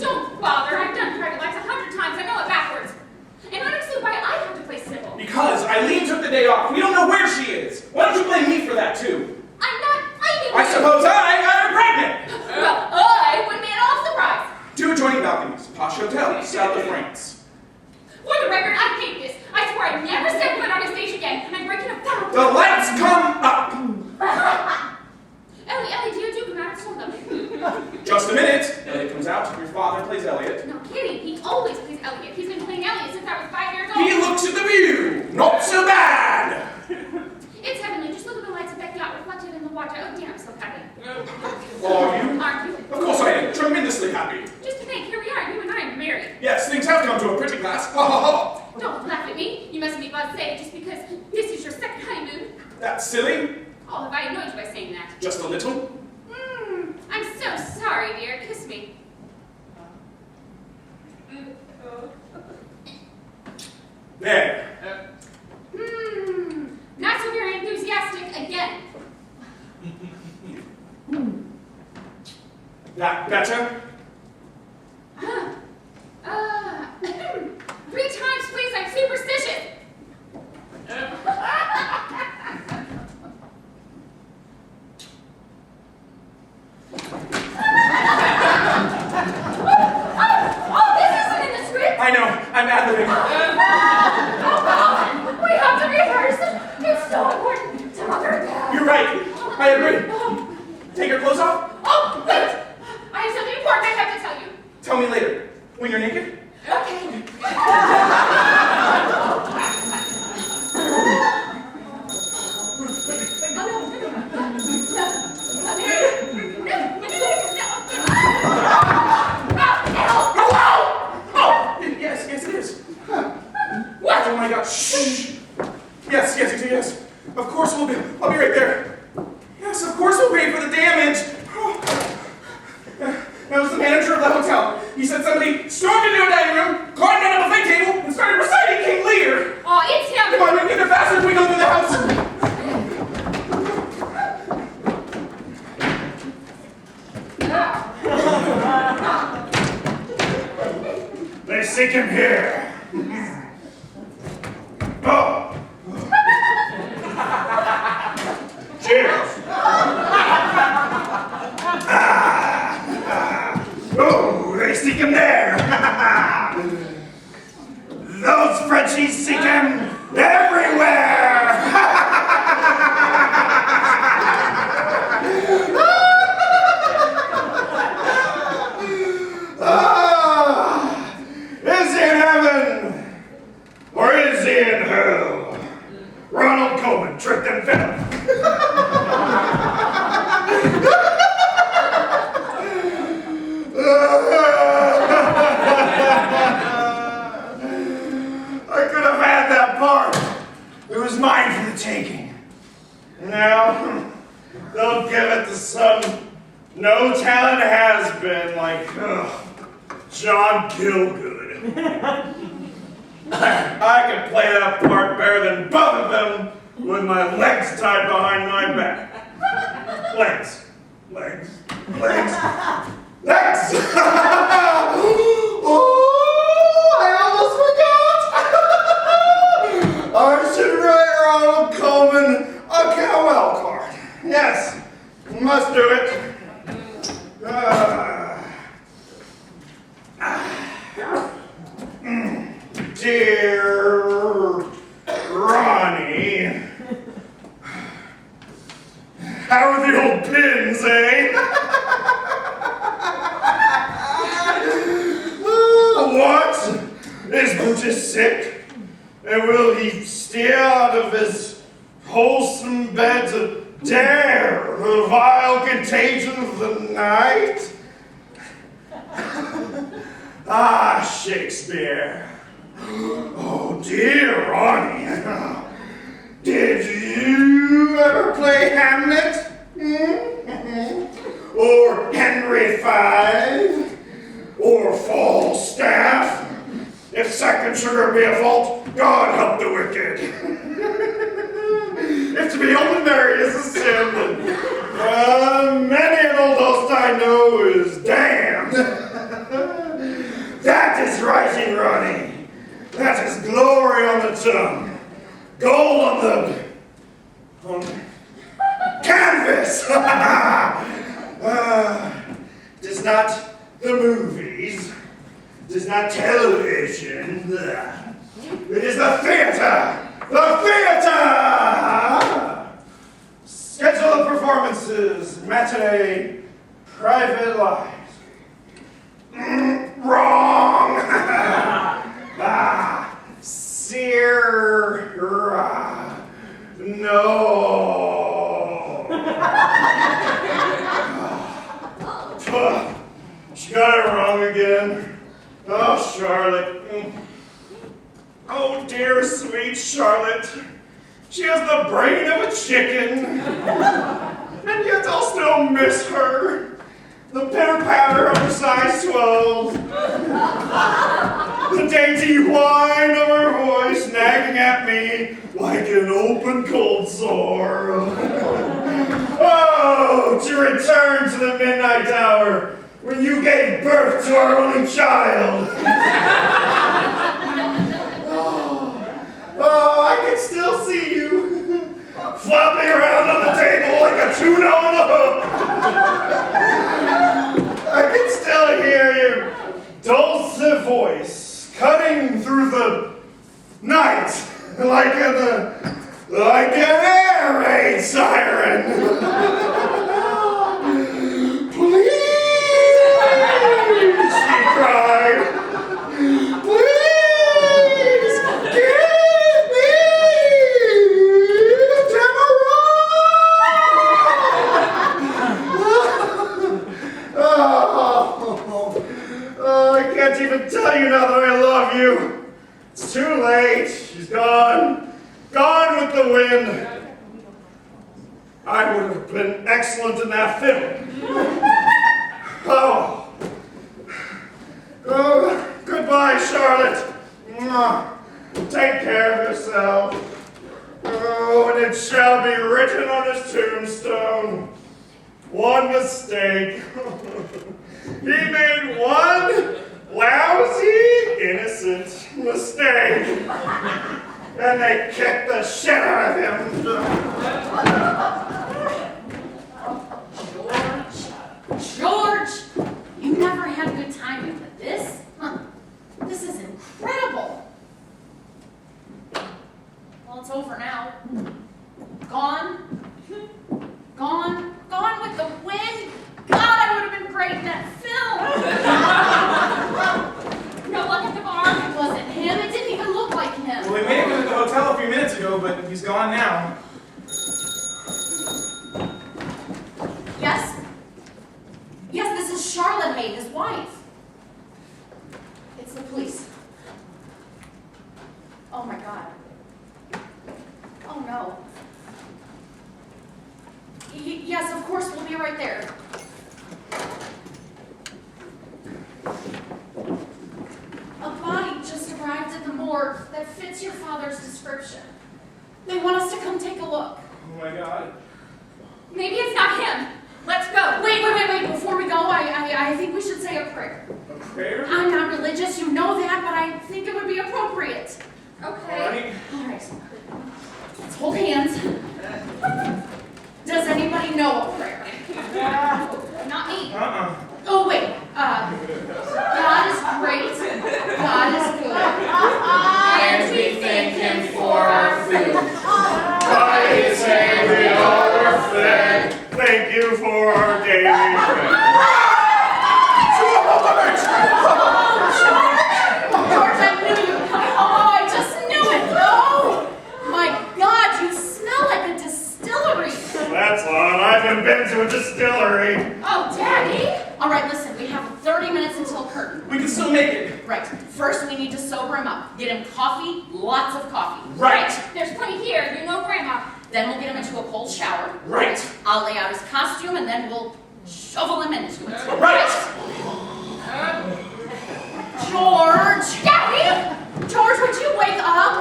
Don't bother. I've done Private Lives 100 times. I know it backwards. And I don't see why I have to play Sybil. Because Eileen took the day off. We don't know where she is. Why don't you blame me for that, too? I'm not blaming I you. suppose I got her pregnant. Well, I wouldn't be at all surprised. 2 adjoining balconies. Posh hotel, south of France. For the record, I hate this. I swear I'd never step foot on a stage again. I'm breaking a vow. The lights come up. Ellie, dear, do come out and tell them. Just a minute. Elliot comes out. Your father plays Elliot. No kidding. He always plays Elliot. He's been playing Elliot since I was 5 years old. He looks at the view. Not so bad. It's heavenly. Just look at the lights of that yacht reflected in the water. Oh, damn, I'm so happy. Are you? Aren't you? Of course I am. Tremendously happy. Just to think, here we are. You and I are married. Yes, things have come to a pretty pass. Ha ha ha. Don't laugh at me. You mustn't be blasé just because this is your second honeymoon. That's silly. Oh, have I annoyed you by saying that? Just a little. I'm so sorry, dear. Kiss me. There. Not so very enthusiastic again. That better? 3 times, please. I'm superstitious. Oh, this isn't in the script. I know. I'm ad-libbing. We have to rehearse. It's so important to Mother and Dad. You're right. I agree. Take your clothes off. Oh, wait. I have something important I have to tell you. Tell me later. When you're naked? Okay. Oh! Yes, it is. What? Oh my God. Shh. Yes. Of course I'll be right there. Yes, of course we'll pay for the damage. That was the manager of the hotel. He said somebody stormed into a dining room, climbed on a buffet table, and started reciting King Lear. Oh, it's him. Come on, we get there faster if we go through the house. They seek him here. Oh. Cheers. Oh, they seek him there. Those Frenchies seek him everywhere. Is he in heaven? Or is he in hell? Ronald Coleman tricked and fell. I could have had that part. It was mine for the taking. Now, they'll give it to some no talent has been like John Gielgud. I can play that part better than both of them with my legs tied behind my back. Legs. Legs. Legs. Legs! Oh, I almost forgot! I should write Ronald Coleman a Cowell card. Yes, must do it. Dear Ronnie, how are the old pins, eh? What? Is Brutus sick? And will he steer out of his wholesome bed to dare the vile contagion of the night? Ah, Shakespeare. Oh, dear Ronnie. Did you ever play Hamlet? Or Henry V? Or Falstaff? If second sugar be a fault, God help the wicked. If to be old and married is a sin, then many an old host I know is damned. That is writing, Ronnie. That is glory on the tongue. Gold on the canvas. It is not the movies. It is not television. It is the theater. The theater! Schedule of performances, matinee, private lives. Wrong! Sierra. No. She got it wrong again. Oh, Charlotte. Oh, dear, sweet Charlotte. She has the brain of a chicken. And yet I'll still miss her. The pitter-patter of her size 12. The dainty whine of her voice nagging at me like an open cold sore. Oh, to return to the midnight hour when you gave birth to our only child. Oh, I can still see you flopping around on the table like a tuna on a hook. I can still hear your dulcet voice cutting through the night like an air raid siren. Please, she cried. Please, give me I can't even tell you now that I love you. It's too late. She's gone. Gone with the wind. I would have been excellent in that fiddle. Oh. Oh, goodbye, Charlotte. Mwah. Take care of yourself. Oh, and it shall be written on his tombstone. One mistake. He made one lousy, innocent mistake. And they kicked the shit out of him. George, you never had good timing with this? Huh. This is incredible. Well, it's over now. Gone. Gone. Gone with the wind. God, I would have been great in that film. No luck at the bar? It wasn't him. It didn't even look like him. Well, he may have been at the hotel a few minutes ago, but he's gone now. Yes? Yes, this is Charlotte Hay, his wife. It's the police. Oh my God. Oh no. Yes, of course, we'll be right there. A body just arrived at the morgue that fits your father's description. They want us to come take a prayer? I'm not religious, you know that, but I think it would be appropriate. Okay. All right. Let's hold hands. Does anybody know a prayer? Not me. Oh, wait. God is great. God is good. And we thank him for our food. By his hand we all are fed. Thank you for our daily bread. George, I knew you'd come. Oh, I just knew it. No. My God, you smell like a distillery. That's odd. I haven't been to a distillery. Oh, Daddy. All right, listen, we have 30 minutes until curtain. We can still make it. Right. First, we need to sober him up. Get him coffee, lots of coffee. Right. There's plenty here. You know Grandma. Then we'll get him into a cold shower. Right. I'll lay out his costume, and then we'll shovel him into it. Right. George! Daddy! George, would you wake up?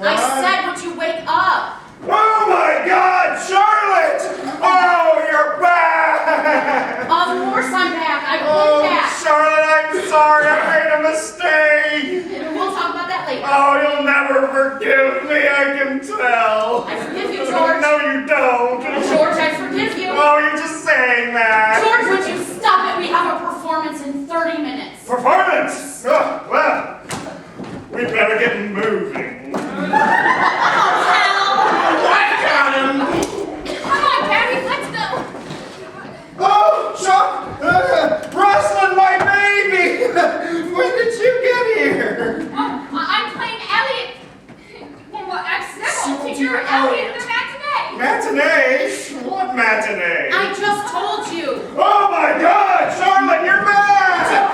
I said, would you wake up? Oh my God, Charlotte! Oh, you're back! Of course I'm back. I've been Oh, back. Charlotte, I'm sorry. I made a mistake. We'll talk about that later. Oh, you'll never forgive me, I can tell. I forgive you, George. No, you don't. George, I forgive you. Oh, you're just saying that. George, would you stop it? We have a performance in 30 minutes. Performance? Oh, well, we better get moving. Oh, hell! I got him. Come on, Daddy. Let's go. Oh, Chuck! Rosalind, my baby! When did you get here? Oh, I'm playing Elliot. Well, I'm several. Super You're Elliot in the matinee. Matinee? What matinee? I just told you. Oh my God! Charlotte, you're back!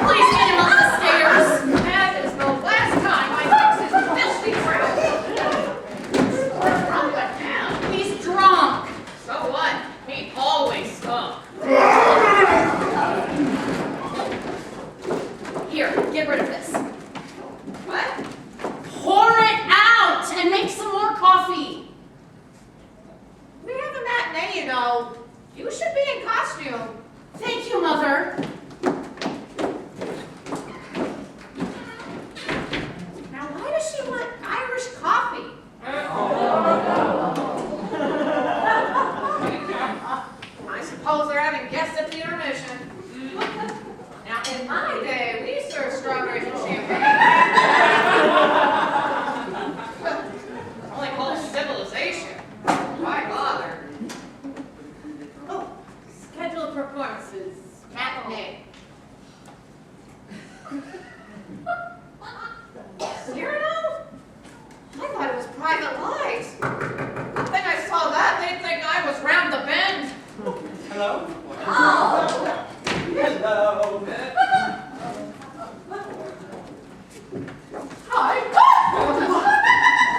Please get him up the stairs. That is the last time I fix his filthy crowd. What's wrong with him? He's drunk. So what? He always stunk. Here, get rid of this. What? Pour it out and make some more coffee. We have a matinee, you know. You should be in costume. Thank you, Mother. Now, why does she want Irish coffee? I suppose they're having guests at the intermission. Now, in my day, we served strawberries and champagne. Only whole civilization. Why bother? Oh, scheduled performances. Matinee. Cyrano? I thought it was Private Lives. Then I saw that, they'd think I was round the bend. Hello? Oh! Hello. Hi!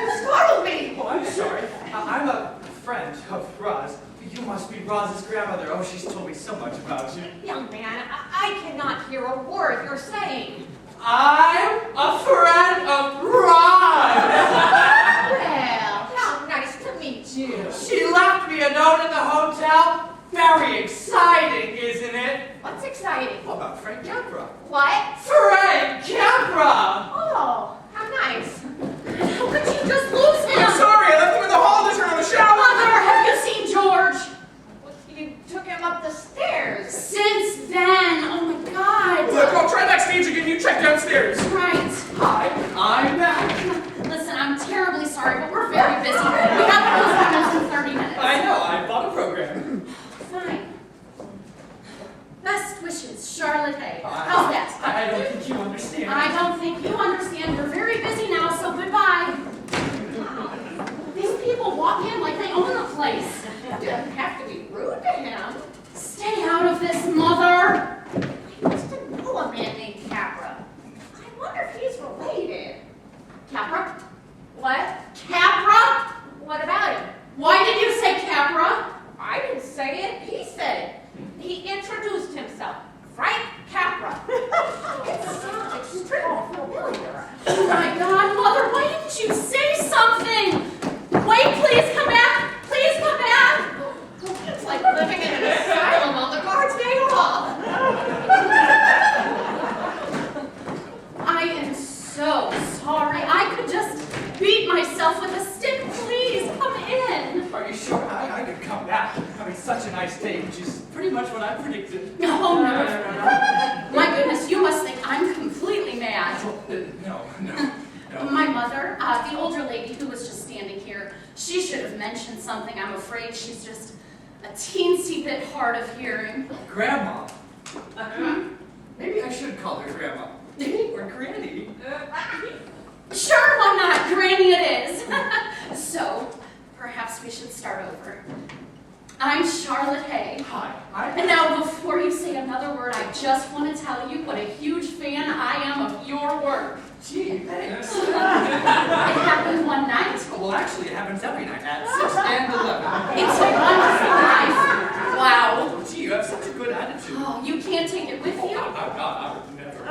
You startled me! Oh, I'm sorry. I'm a friend of Roz. You must be Roz's grandmother. Oh, she's told me so much about you. Young man, I cannot hear a word you're saying. I'm a friend of Roz. Well, how nice to meet you. She left me a note at the hotel. Very exciting, isn't it? What's exciting? How about Frank Capra? What? Frank Capra! Oh, how nice. How could you just lose I'm him? sorry, I left him in the hall to turn on the shower. Mother, have you seen George? You took him up the stairs. Since then, oh my God. Look, I'll try backstage again. You check downstairs. Right. Hi, I'm back. Listen, I'm terribly sorry, but we're very busy. We have to performance in 30 minutes. I know, I bought a program. Fine. Best wishes, Charlotte Hay. I How's that? don't think you understand. I don't think you understand. We're very busy now, so goodbye. These people walk in like they own the place. You didn't have to be rude to him. Stay out of this, Mother. I used to know a man named Capra. I wonder if he's related. Capra? What? Capra? What about him? Why did you say Capra? I didn't say it. He said it. He introduced himself. Frank Capra. It sounds extremely familiar. Oh my God, Mother, why didn't you say something? Wait, please come back. Please come back. nice day, which is pretty much what I predicted. Oh, no. My goodness, you must think I'm completely mad. No. My mother, the older lady who was just standing here, she should have mentioned something. I'm afraid she's just a teensy bit hard of hearing. Grandma. Maybe I should call her Grandma. Or Granny. Sure, why not? Granny it is. So, perhaps we should start over. I'm Charlotte Hay. Hi. And now, before you say another word, I just want to tell you what a huge fan I am of your work. Gee, thanks. It happened one night. Well, actually, it happens every night at 6 and 11. It's a wonderful life. Wow. Oh, gee, you have such a good attitude. Oh, you can't take it with you? I would never.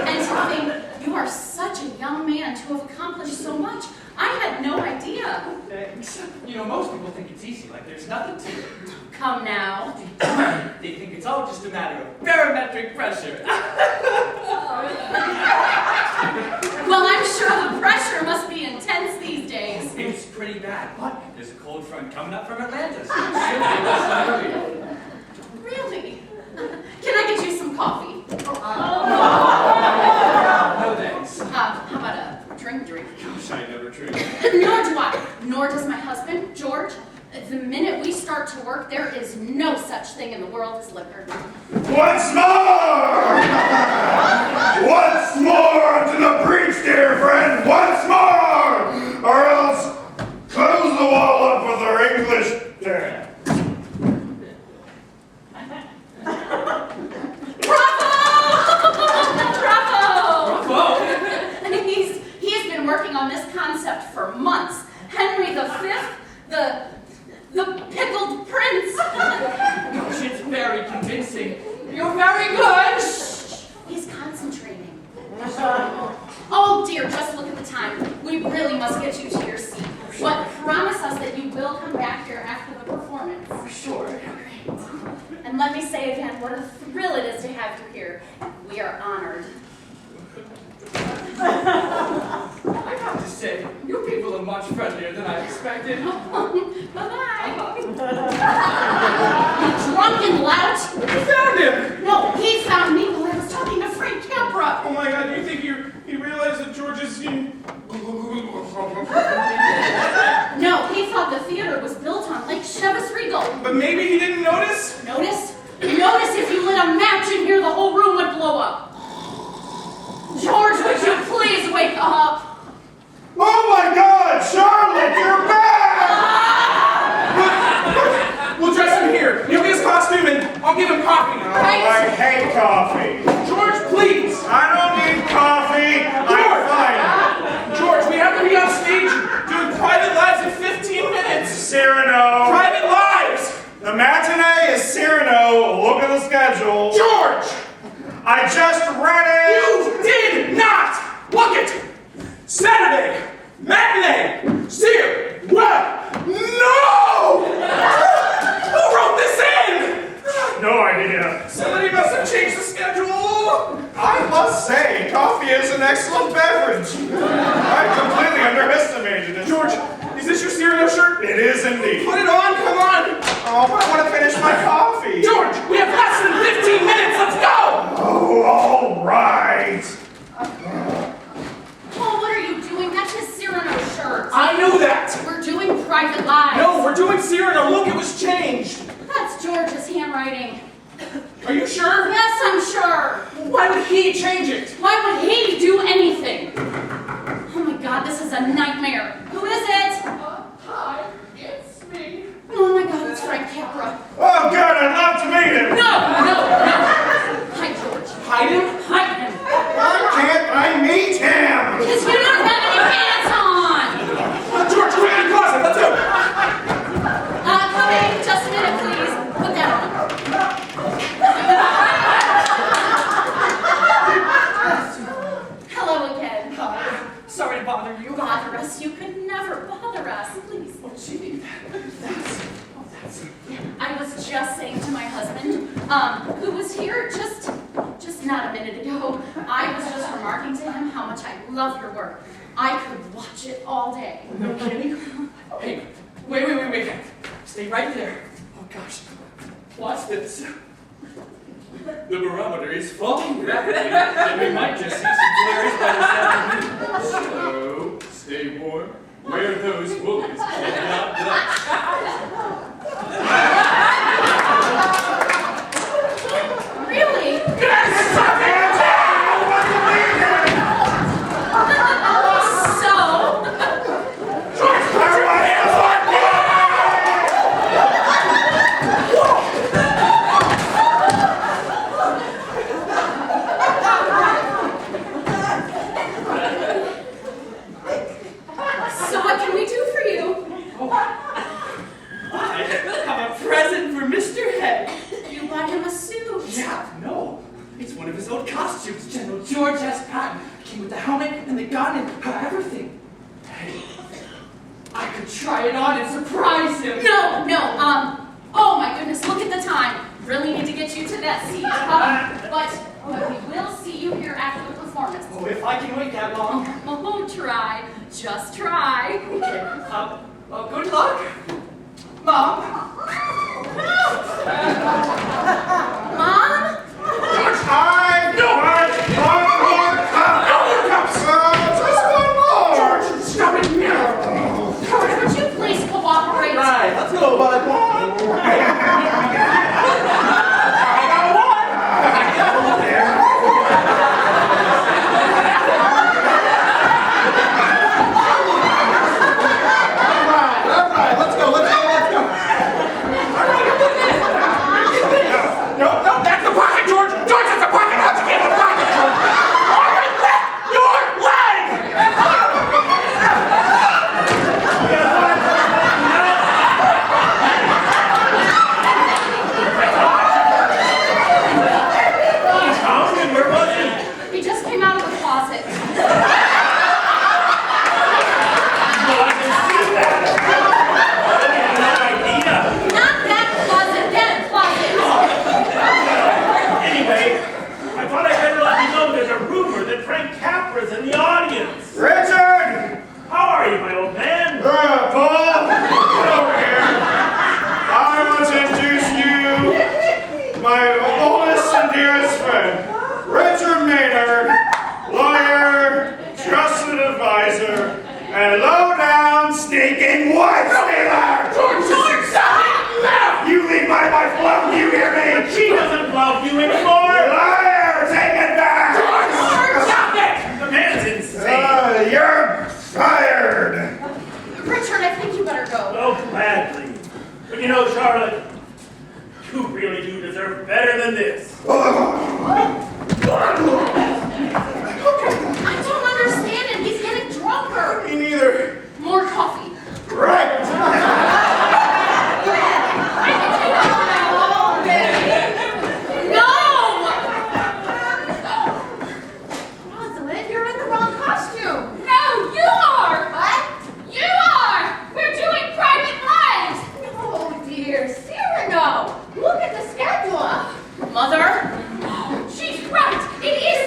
And to think you are such a young man to have accomplished so much. I had no idea. Thanks. You know, most people think it's easy, like there's nothing to it. Come now. They think it's all just a matter of barometric pressure. Well, I'm sure the pressure must be intense these days. It's pretty bad, but there's a cold front coming up from Atlanta, so it should give us some relief. Really? Can I get you some coffee? No thanks. How about a drink? Gosh, I never drink. Nor do I. Nor does my husband, George. The minute we start to work, there is no such thing in the world as liquor. Once more! Once more to the breach, dear friend! Once more! Or else close the wall up with our English term. Bravo! He has been working on this concept for months. Henry V, the pickled prince. Gosh, it's very convincing. You're very good. Shh. He's concentrating. Oh dear, just look at the time. We really must get you to your seat. But promise us that you will come back here after the performance. For sure. Great. And let me say again what a thrill it is to have you here. We are honored. I have to say, you people are much friendlier than I expected. Bye-bye. You drunken lout. You found him! No, he found me while I was talking to Frank Capra. Oh my god, you think he realized that George is No, he thought the theater was built on Lake Chevis Regal. But maybe he didn't notice? Notice? Notice if you lit a match in here, the whole room would blow up. George, would you please wake up? Oh my God, Charlotte, you're back! We'll dress him here. He'll get his costume and I'll give him coffee. Oh, I hate coffee. George, please! I don't need coffee. I'm fine. George, we have to be on stage doing Private Lives in 15 minutes. Cyrano. Private Lives! The matinee is Cyrano. Look at the schedule. George! I just read it. You did not look it! Saturday, matinee, Sear, what? No! Who wrote this in? No idea. Somebody must have changed the schedule. I must say, coffee is an excellent beverage. I completely underestimated it. George, is this your Cyrano shirt? It is indeed. Put it on, come on! Oh, but I want to finish my coffee. George, we have less than 15 minutes, let's go! Oh, all right. Oh, what are you doing? That's his Cyrano shirt. I knew that! We're doing Private Lives. No, we're doing Cyrano, look, it was changed. That's George's handwriting. Are you sure? Yes, I'm sure. Why would he change it? Why would he do anything? Oh my God, this is a nightmare. Who is it? Hi, it's me. Oh my God, it's Frank Capra. Oh, good. I'd love to meet him. No. Hi, George. Hide him? Hide him. Why can't I meet him? Because you don't have any pants on. George, quick in the closet, let's go! Come in, just a minute, please. Put that on. Hello again. Hi. Sorry to bother you. Bother us. You could never bother us. Please. Oh, gee, that's... I was just saying to my husband, who was here just not a minute ago, I was just remarking to him how much I love your work. I could watch it all day. No kidding? Hey, wait. Stay right there. Oh gosh, Watch this. The barometer is falling rapidly, and we might just see some flurries by this afternoon. So, stay warm, wear those woolies, and God bless. Really? So what can we do for you? I have a present for Mr. Head. You bought him a suit. Yeah, no. It's one of his old costumes, General George S. Patton. Came with the helmet and the gun and everything. Hey, I could try it on and surprise him. No, oh my goodness, look at the time. Really need to get you to that seat. But we will see you here after the performance. Oh, if I can wait that long. Oh, try. Just try. Okay, good luck. Mom? Mom? Stop it now! George, would you please cooperate? Right, let's go, bud. He just came out of the closet. Not that closet, that closet. Anyway, I thought I'd better let you know there's a rumor that Frank Capra's in the audience. Richard! How are you, my old man? Paul! Get over here. I want to introduce you, my oldest and dearest friend, Richard Maynard, lawyer, trusted advisor, and low-down, sneaking wife stealer! George, stop it! You leave my wife alone, you hear me? She doesn't love you anymore! Liar! Take it back! George, stop it! The man's insane! You're fired! Richard, I think you better go. Oh, gladly. But you know, Charlotte, you really do deserve better than this. I don't understand him. He's getting drunker. Me neither. More coffee. Right! No! Rosalind, you're in the wrong costume. No, you are! What? You are! We're doing private lives! Oh dear, Cyrano, look at the schedule. Mother? She's right! It is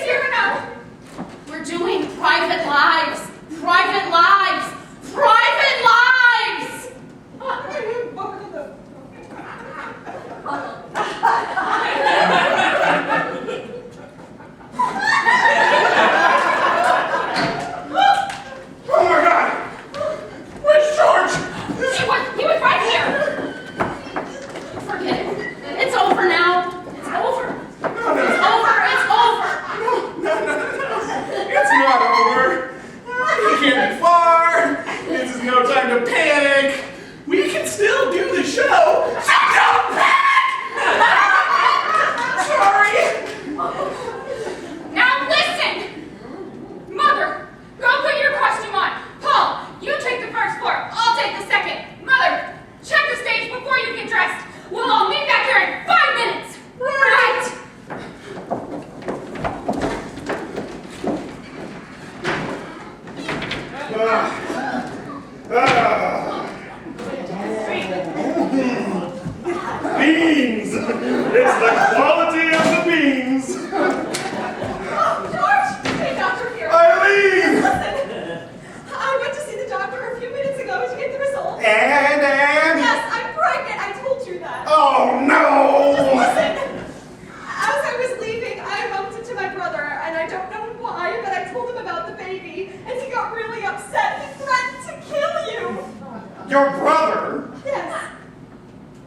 brother? Yes.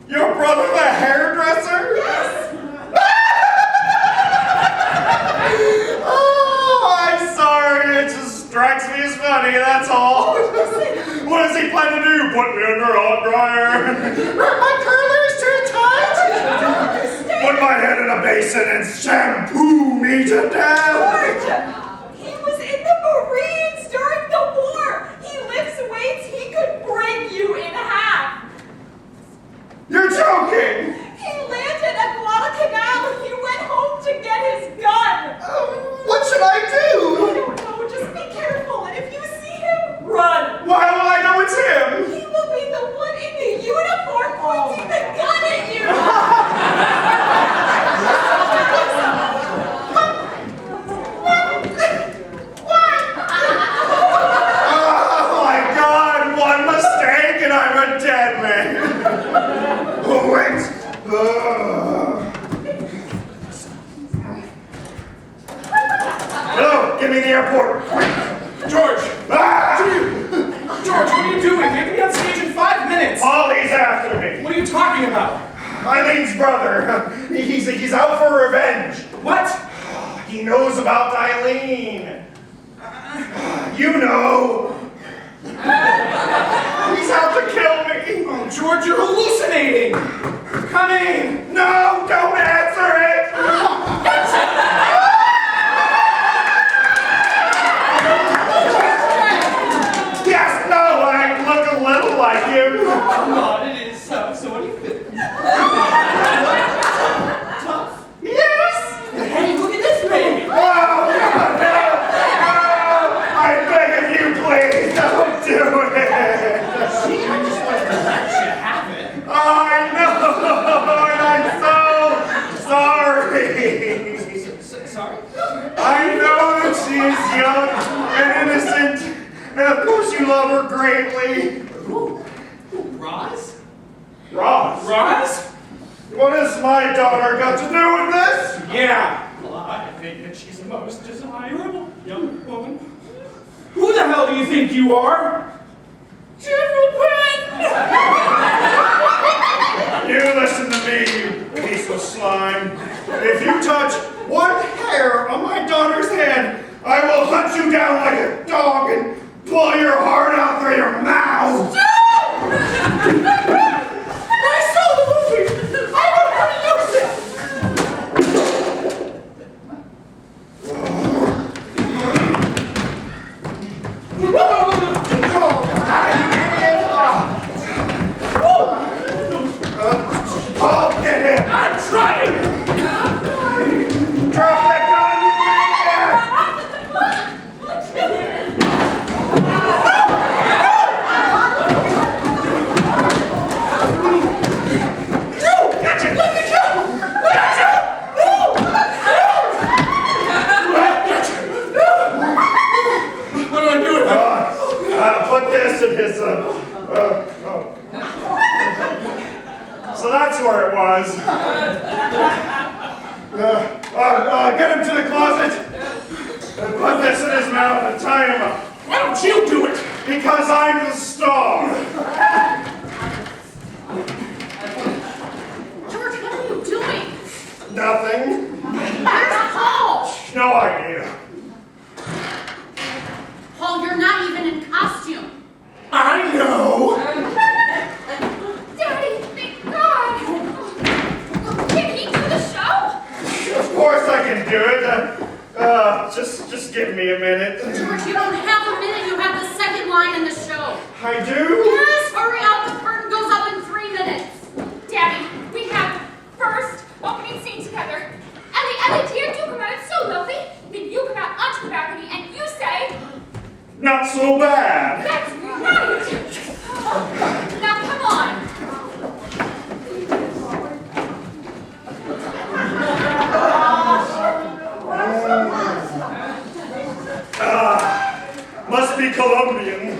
Your brother the hairdresser? Yes. Oh, I'm sorry. It just strikes me as funny, that's all. What does he plan to do? Put me under a hot dryer? Wrap my curlers too tight? Put my head in a basin and shampoo me to death? George, he was in the Marines during the war. He lifts weights. He could break you in half. You're joking! He landed at Guadalcanal. He went home to get his gun. What should I I do? don't know. Just be careful. And if you see him, run. Why will I know it's him? He will be the one in the uniform pointing the gun at you. Oh my God! One mistake and I'm a dead man. Oh wait. Hello, get me to the airport. George! Ah! George, what are you doing? Get me on stage in 5 minutes! Ollie's after me. What are you talking about? Eileen's brother. He's out for revenge. What? He knows about Eileen. You know. He's out to kill me. Oh, George, you're hallucinating! Coming! No, don't answer it. Yes, no, I look a little like him. Come on, it is so. So what do you think? Tough. Yes. Hey, look at this baby! Oh, no. I beg of you, please, don't do it. Gee, I just wanted to let you have it. I know, and I'm so sorry. Sorry? I know that she is young and innocent, and of course you love her greatly. Who? Roz? Ross, Roz? what has my daughter got to do with this? Yeah. Well, I think that she's the most desirable young woman. Who the hell do you think you are? General Penn! You listen to me, you piece of slime. If you touch one hair on my daughter's head, I will hunt you down like a dog and pull your heart out through your mouth. I saw the movie! I know how to use it! I'll get him. I'm trying! Drop that gun. What do I do with it? Put this in his, So that's where it was. Get him to the closet and put this in his mouth and tie him up. Why don't you do it? Because I'm the star. George, what are you doing? Nothing. Where's Paul? No idea. Paul, you're not even in costume. I know. Daddy, thank God! Can he do the show? Of course I can do it. Just give me a minute. George, you don't have a minute. You have the second line in the show. I do? Yes, hurry up. The curtain goes up in 3 minutes. Daddy, we have first opening scene together. Ellie, dear, do come out. It's so lovely. Then you come out onto the balcony and you say, Not so bad. that's right. Now come on. Must be Colombian.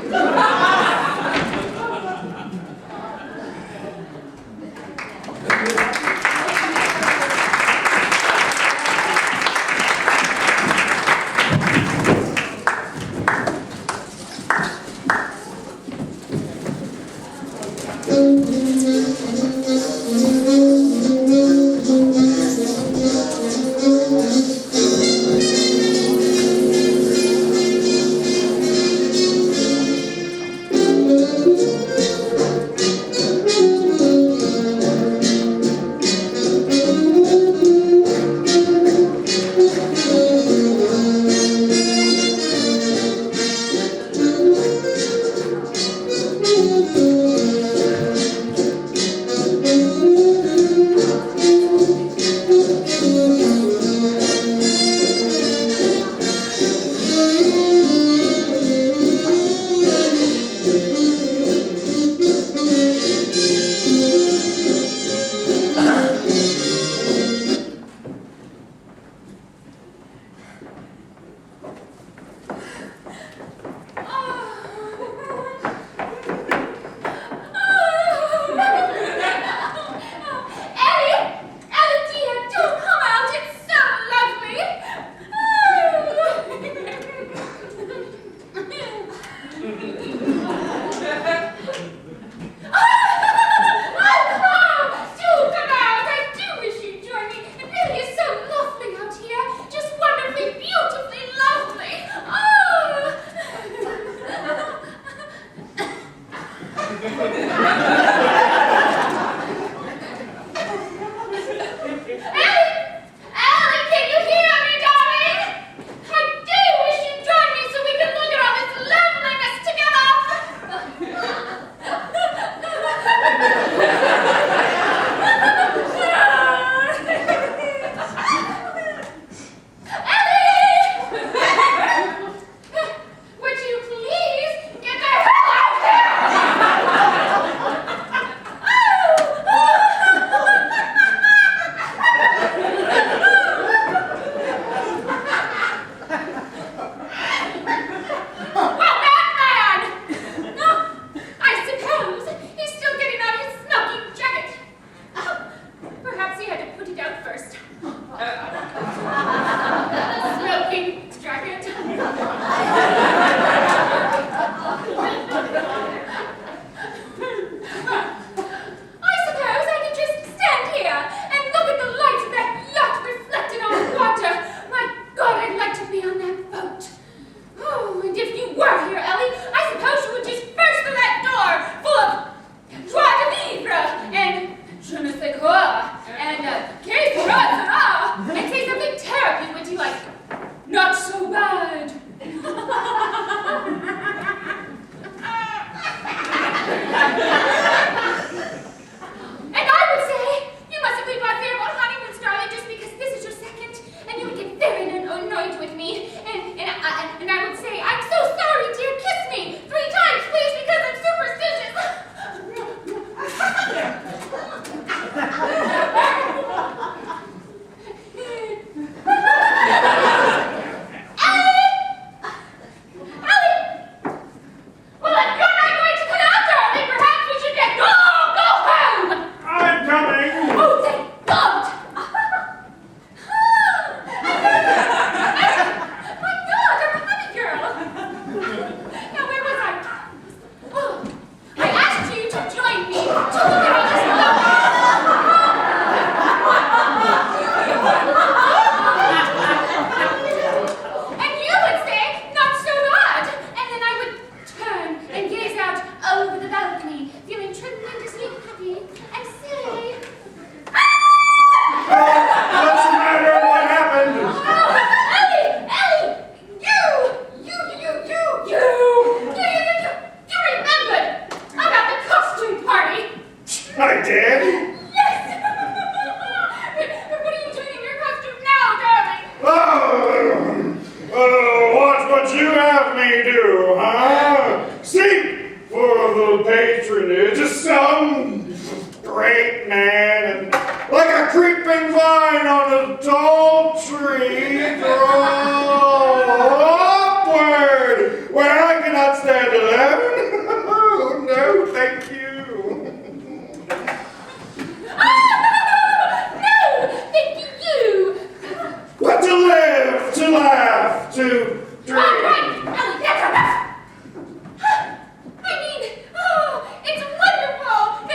It's wonderful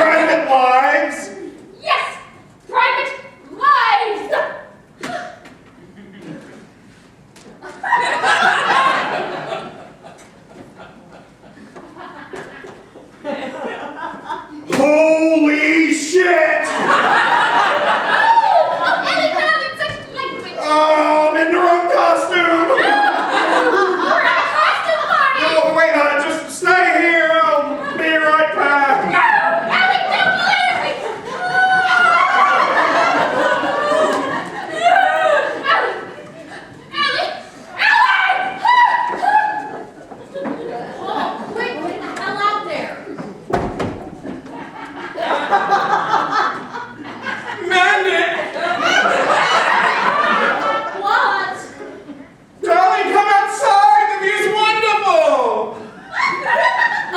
private lives? Yes, private lives. Holy shit! Oh, Ellie, darling, such language. Oh, I'm in the wrong costume! We're at a costume party. Oh, wait, just stay here. I'll be right back. Ellie, don't leave me. Ellie, Oh, quick, get the hell out there. Mandy! What? Darling, come outside! The view's wonderful!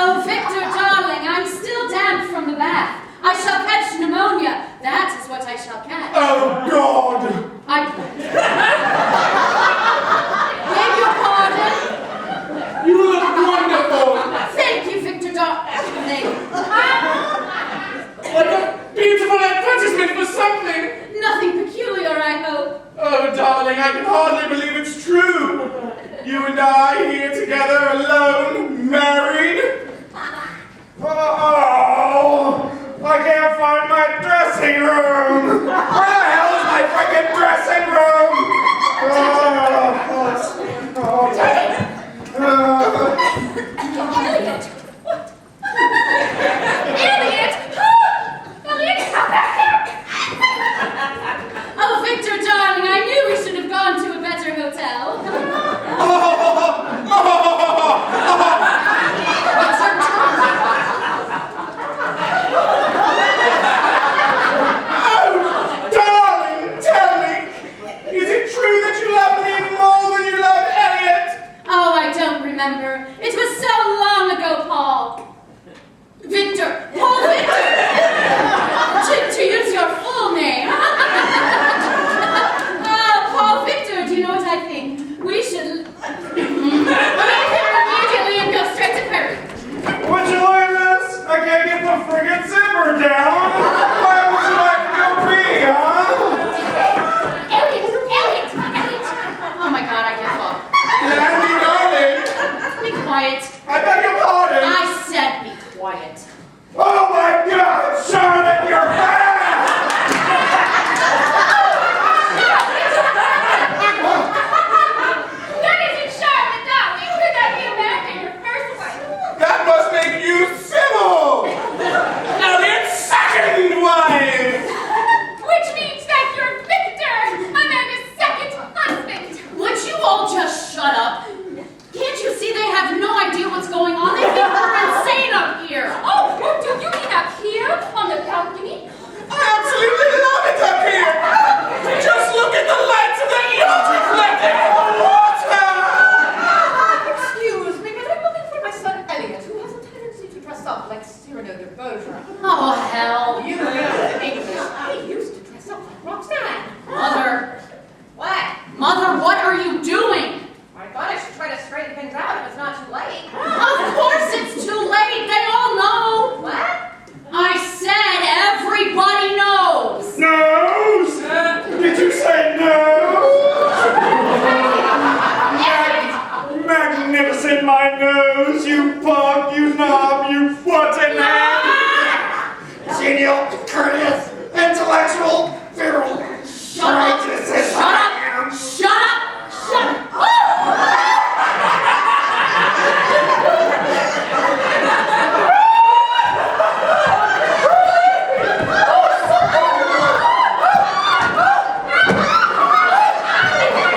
Oh, Victor, darling, I'm still damp from the bath. I shall catch pneumonia. That is what I shall catch. Oh, God! I beg your pardon. You look wonderful! Thank you, Victor, darling. What a beautiful advertisement for something! Nothing peculiar, I hope. Oh, darling, I can hardly believe it's true. You and I here together, alone, married. Oh, I can't find my dressing room. Where the hell is my freaking dressing room? Elliot! What? Elliot! Elliot, come back here! Oh, Victor, darling, I knew we should have gone to a better hotel. What's your trouble? Oh, darling, tell me, is it true that you love me more than you love Elliot? Oh, I don't remember. It was so long ago, Paul. Victor. Paul Victor. to use your full name. Oh, Paul Victor, do you know what I think? We should leave here immediately and go straight to Paris. Would you like this? I can't get the friggin' zipper down. Why would you like to go pee, huh? Elliot! Oh my God, I give up. Mandy, darling, Be quiet. I beg your pardon. I said be quiet. Oh my God, Charlotte, you're back! That isn't Charlotte, darling. Could that be Amanda, your first wife? That must make you civil. Elliot's second wife. Which means that you're Victor, Amanda's second husband. Would you all just shut up? Can't you see they have no idea what's going on? They think we're insane up here. Oh, do you mean up here on the balcony? I absolutely love it up here. Just look at the lights of the yacht reflecting in the water. Excuse me, but I'm looking for my son Elliot, who has a tendency to dress up like Cyrano de Bergerac. Oh, hell. You know English. I used to dress up like Roxanne. Mother. What? Mother, what are you doing? I thought I should try to straighten things out if it's not too late. Of course it's too late. They all know. What? I said everybody knows. Nose? Did you say nose? Magnificent, my nose, you punk, you knob, you what's in that? Genial, courteous, intellectual, virile, righteous as I am. Shut up. Shut up.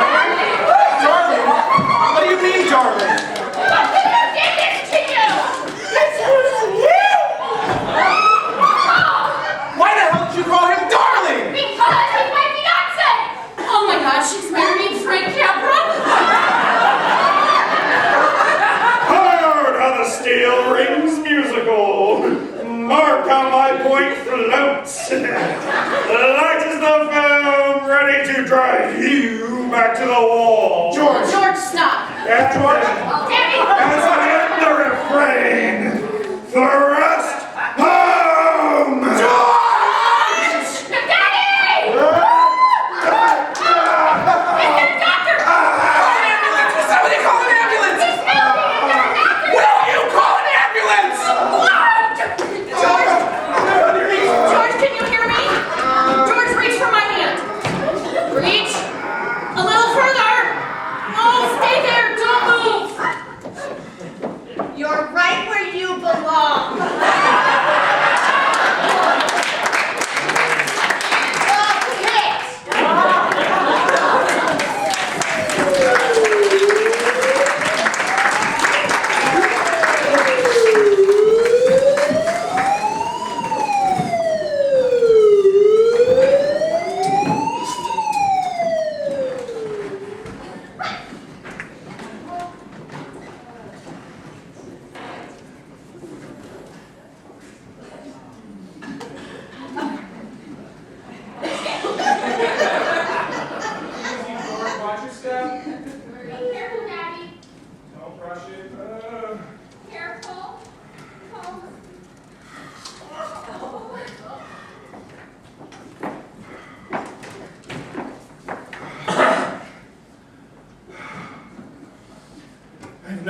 Darling, what do you mean, darling? Who did this to you? Why the hell did you call him darling? Because he's my fiance. Oh my God, she's marrying Frank Capra. Hard on the steel rings musical. Mark how my point floats. Light as the film, ready to drive you back to the wall. George. George, stop. And George. as I end the refrain, thrust home.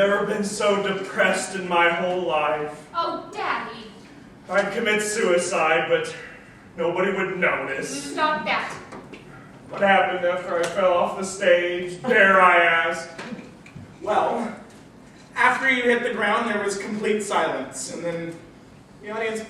never been so depressed in my whole life. Oh, Daddy. I'd commit suicide, but nobody would notice. Stop that. What happened after I fell off the stage, dare I ask? Well, after you hit the ground, there was complete silence, and then the audience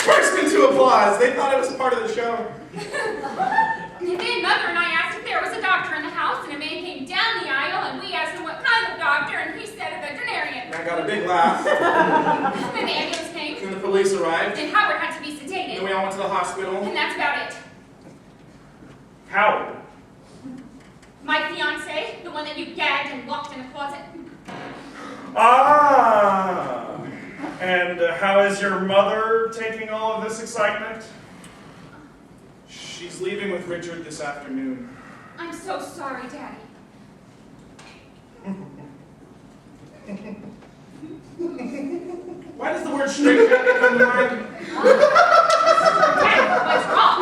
burst into applause. They thought it was part of the show. And then Mother and I asked if there was a doctor in the house, and a man came down the aisle, and we asked him what kind of doctor, and he said a veterinarian. And I got a big laugh. Then the ambulance came, And the police arrived. and Howard had to be And sedated, we all went to the hospital. and that's about it. Howard. My fiance, the one that you gagged and locked in a closet. Ah! And how is your mother taking all of this excitement? She's leaving with Richard this afternoon. I'm so sorry, Daddy. Why does the word straight jacket come to mind? Daddy, what's wrong?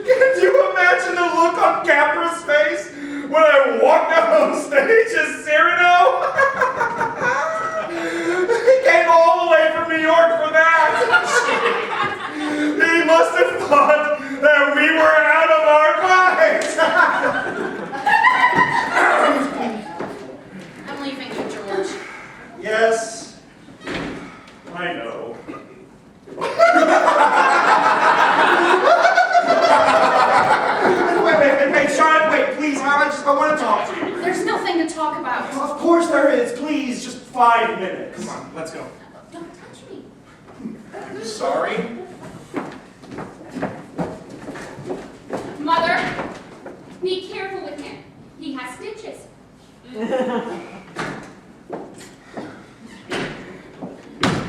Can you imagine the look on Capra's face when I walked out on stage as Cyrano? He came all the way from New York for that. He must have thought that we were out of our minds. I'm leaving you, George. Yes, I know. Wait, Charlotte, wait, please, I want to talk to you. There's nothing to talk about. Of course there is, please, just 5 minutes. Come on, let's go. Don't touch me. I'm sorry. Mother, be careful with him. He has stitches.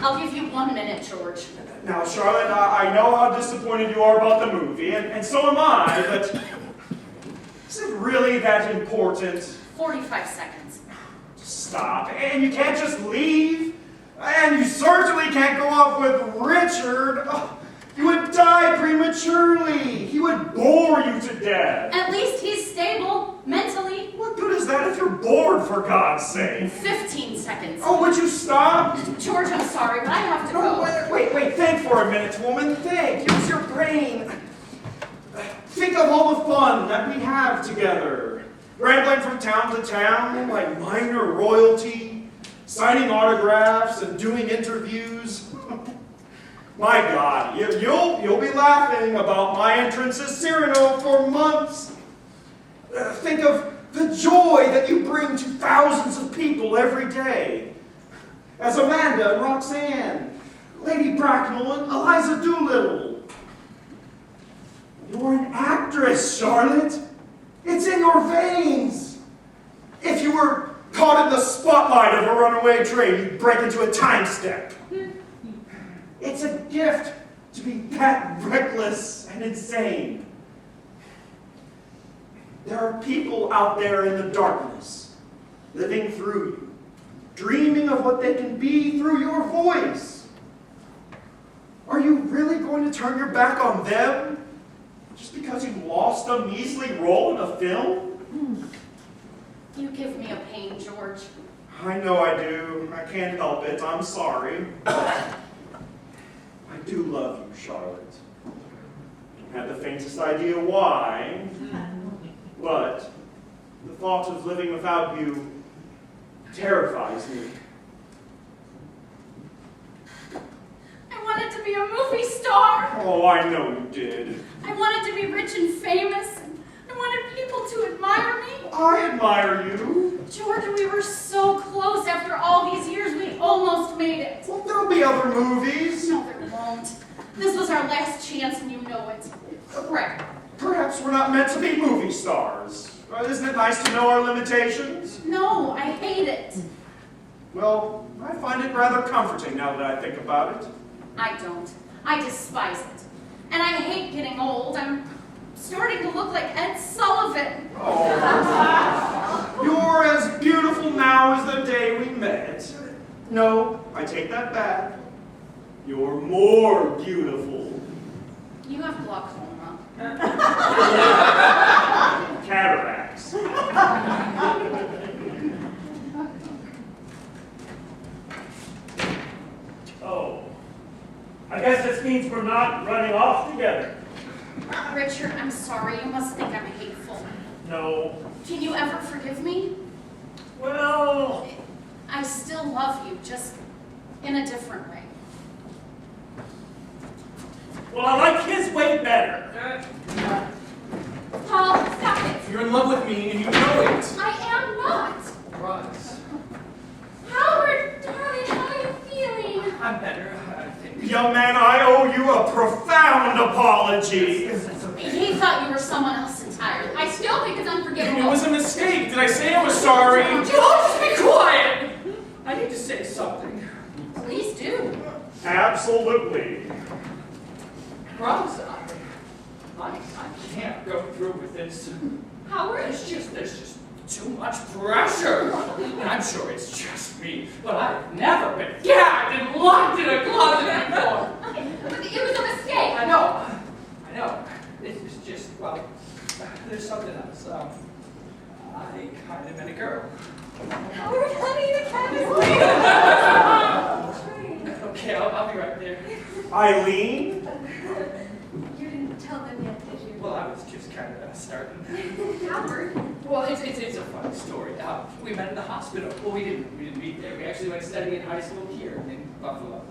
I'll give you 1 minute, George. Now, Charlotte, I know how disappointed you are about the movie, and so am I, but is it really that important? 45 seconds. Stop. And you can't just leave. And you certainly can't go off with Richard. Oh, you would die prematurely. He would bore you to death. At least he's stable, mentally. What good is that if you're bored, for God's sake? 15 seconds. Oh, would you stop? George, I'm sorry, but I have to go. Wait, think for a minute, woman. Think. Use your brain. Think of all the fun that we have together. Rambling from town to town like minor royalty, signing autographs and doing interviews. My God, you'll be laughing about my entrance as Cyrano for months. Think of the joy that you bring to thousands of people every day. As Amanda and Roxanne, Lady Bracknell and Eliza Doolittle. You're an actress, Charlotte. It's in your veins. If you were caught in the spotlight of a runaway train, you'd break into a time step. It's a gift to be that reckless and insane. There are people out there in the darkness, living through you, dreaming of what they can be through your voice. Are you really going to turn your back on them just because you lost a measly role in a film? You give me a pain, George. I know I do. I can't help it. I'm sorry. I do love you, Charlotte. I don't have the faintest idea why, but the thought of living without you terrifies me. I wanted to be a movie star. Oh, I know you did. I wanted to be rich and famous. I wanted people to admire me. I admire you. George, we were so close after all these years. We almost made it. Well, there'll be other movies. No, there won't. This was our last chance, and you know it. Right. Perhaps we're not meant to be movie stars. Isn't it nice to know our limitations? No, I hate it. Well, I find it rather comforting now that I think about it. I don't. I despise it. And I hate getting old. I'm starting to look like Ed Sullivan. Oh. You're as beautiful now as the day we met. No, I take that back. You're more beautiful. You have glaucoma. Cataracts. I guess this means we're not running off together. Richard, I'm sorry. You must think I'm hateful. No. Can you ever forgive me? Well, I still love you, just in a different way. well, I like his way better. Paul, stop it. You're in love with me and you know it. I am not. Roz, Howard, darling, how are you feeling? I'm better, I think. Young man, I owe you a profound apology. He thought you were someone else entirely. I still think it's unforgivable. It was a mistake. Did I say I was sorry? Would you all just be quiet? I need to say something. Please do. Absolutely. Roz, I can't go through with this. Howard? There's just too much pressure. And I'm sure it's just me, but I've never been gagged and locked in a closet before. But it was a mistake. I know. This is just, well, there's something else. I kind of met a girl. Howard, honey, the cat is leaving. Okay, I'll be right there. Eileen? You didn't tell them yet, did you? Well, I was just kind of starting. Howard? Well, it's a funny story. We met in the hospital. Well, we didn't meet there. We actually went studying in high school here in Buffalo.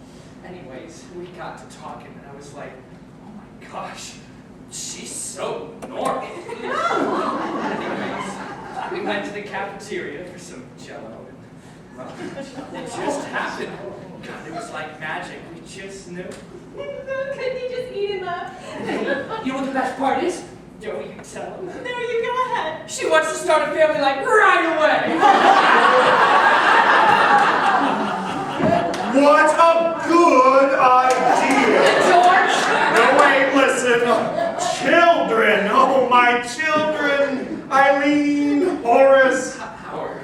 Anyways, we got to talking, and I was like, oh my gosh, she's so normal. Anyways, we went to the cafeteria for some Jell-O, and well, it just happened. God, it was like magic. We just knew. Couldn't you just eat him up? You know what the best part is? Don't you tell them. No, you go ahead. She wants to start a family like right away. What a good idea! George! No, wait, listen. Children, oh my children. Eileen, Horace, Howard.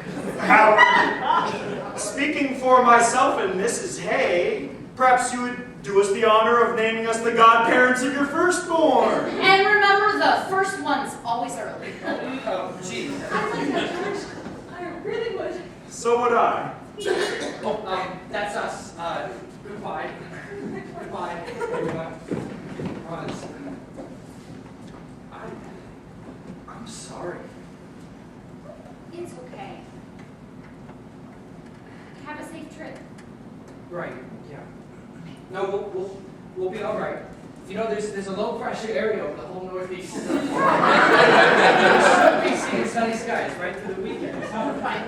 Speaking for myself and Mrs. Hay, perhaps you would do us the honor of naming us the godparents of your firstborn. And remember, the first one's always early. Oh, gee. I like that, George. I really would. So would I. Oh, that's us. Goodbye. Goodbye, everyone. Roz. I'm sorry. It's okay. Have a safe trip. Right, yeah. No, we'll be all right. You know, there's a low pressure area over the whole Northeast. We should be seeing sunny skies right through the weekend. Right.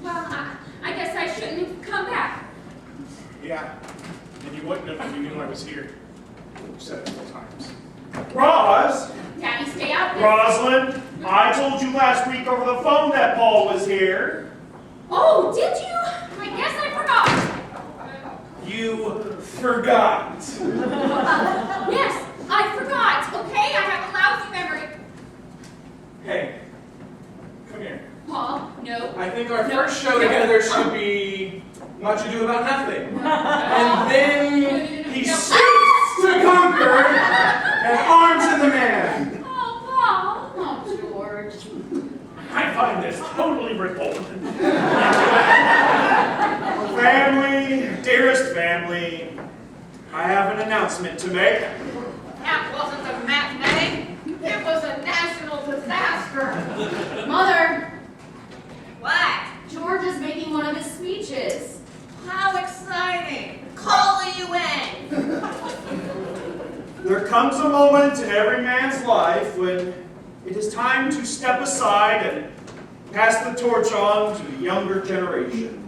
Well, I guess I shouldn't have come back. Yeah. And you wouldn't have if you knew I was here. You've said it a couple times. Roz, Daddy, stay out there. Rosalind, I told you last week over the phone that Paul was here. Oh, did you? I guess I forgot. You forgot. Yes, I forgot. Okay, I have a lousy memory. Hey, come here. Paul, no. I think our first show together should be Much Ado About Nothing. And then he seeks to conquer and arms in the man. Oh, Paul. Oh, George. I find this totally revolting. Family, dearest family, I have an announcement to make. That wasn't a matinee. It was a national disaster. Mother, What? George is making one of his speeches. How exciting. Call the UN. There comes a moment in every man's life when it is time to step aside and pass the torch on to the younger generation.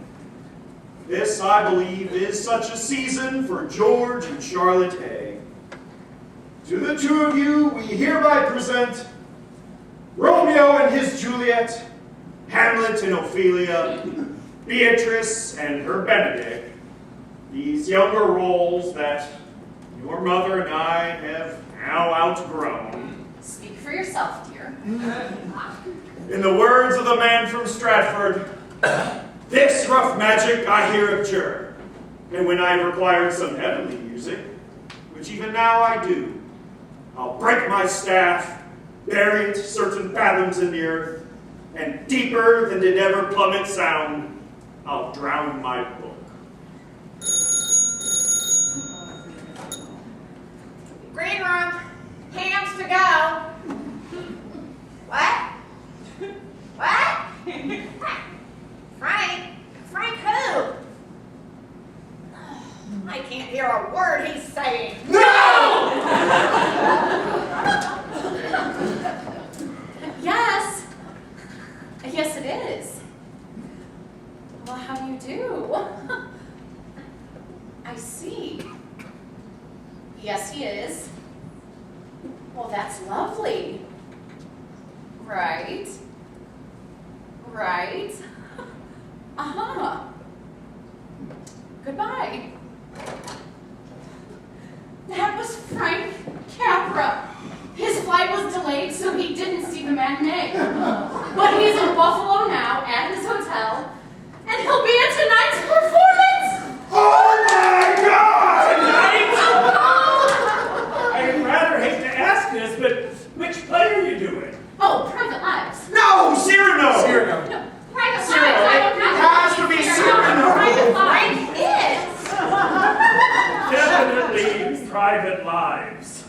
This, I believe, is such a season for George and Charlotte Hay. To the two of you, we hereby present Romeo and his Juliet, Hamlet and Ophelia, Beatrice and her Benedict, these younger roles that your mother and I have now outgrown. Speak for yourself, dear. In the words of the man from Stratford, this rough magic I here abjure, and when I have required some heavenly music, which even now I do, I'll break my staff bury it certain fathoms in the earth, and deeper than did ever plummet sound, I'll drown my book. Green room. Hands to go. What? What? Frank? Frank who? I can't hear a word he's saying. Yes. Yes, it is. Well, how do you do? I see. Yes, he is. Well, that's lovely. Right. Right. Uh-huh. Goodbye. That was Frank Capra. His flight was delayed, so he didn't see the matinee. But he's in Buffalo now, at his hotel, and he'll be at tonight's performance! Oh my God! I'd rather hate to ask this, but which play are you doing? Oh, Private Lives. No, Cyrano! Cyrano. No, Private Cyrano. Lives. I don't It have has to be Cyrano. Cyrano. Private Lives. Definitely private lives.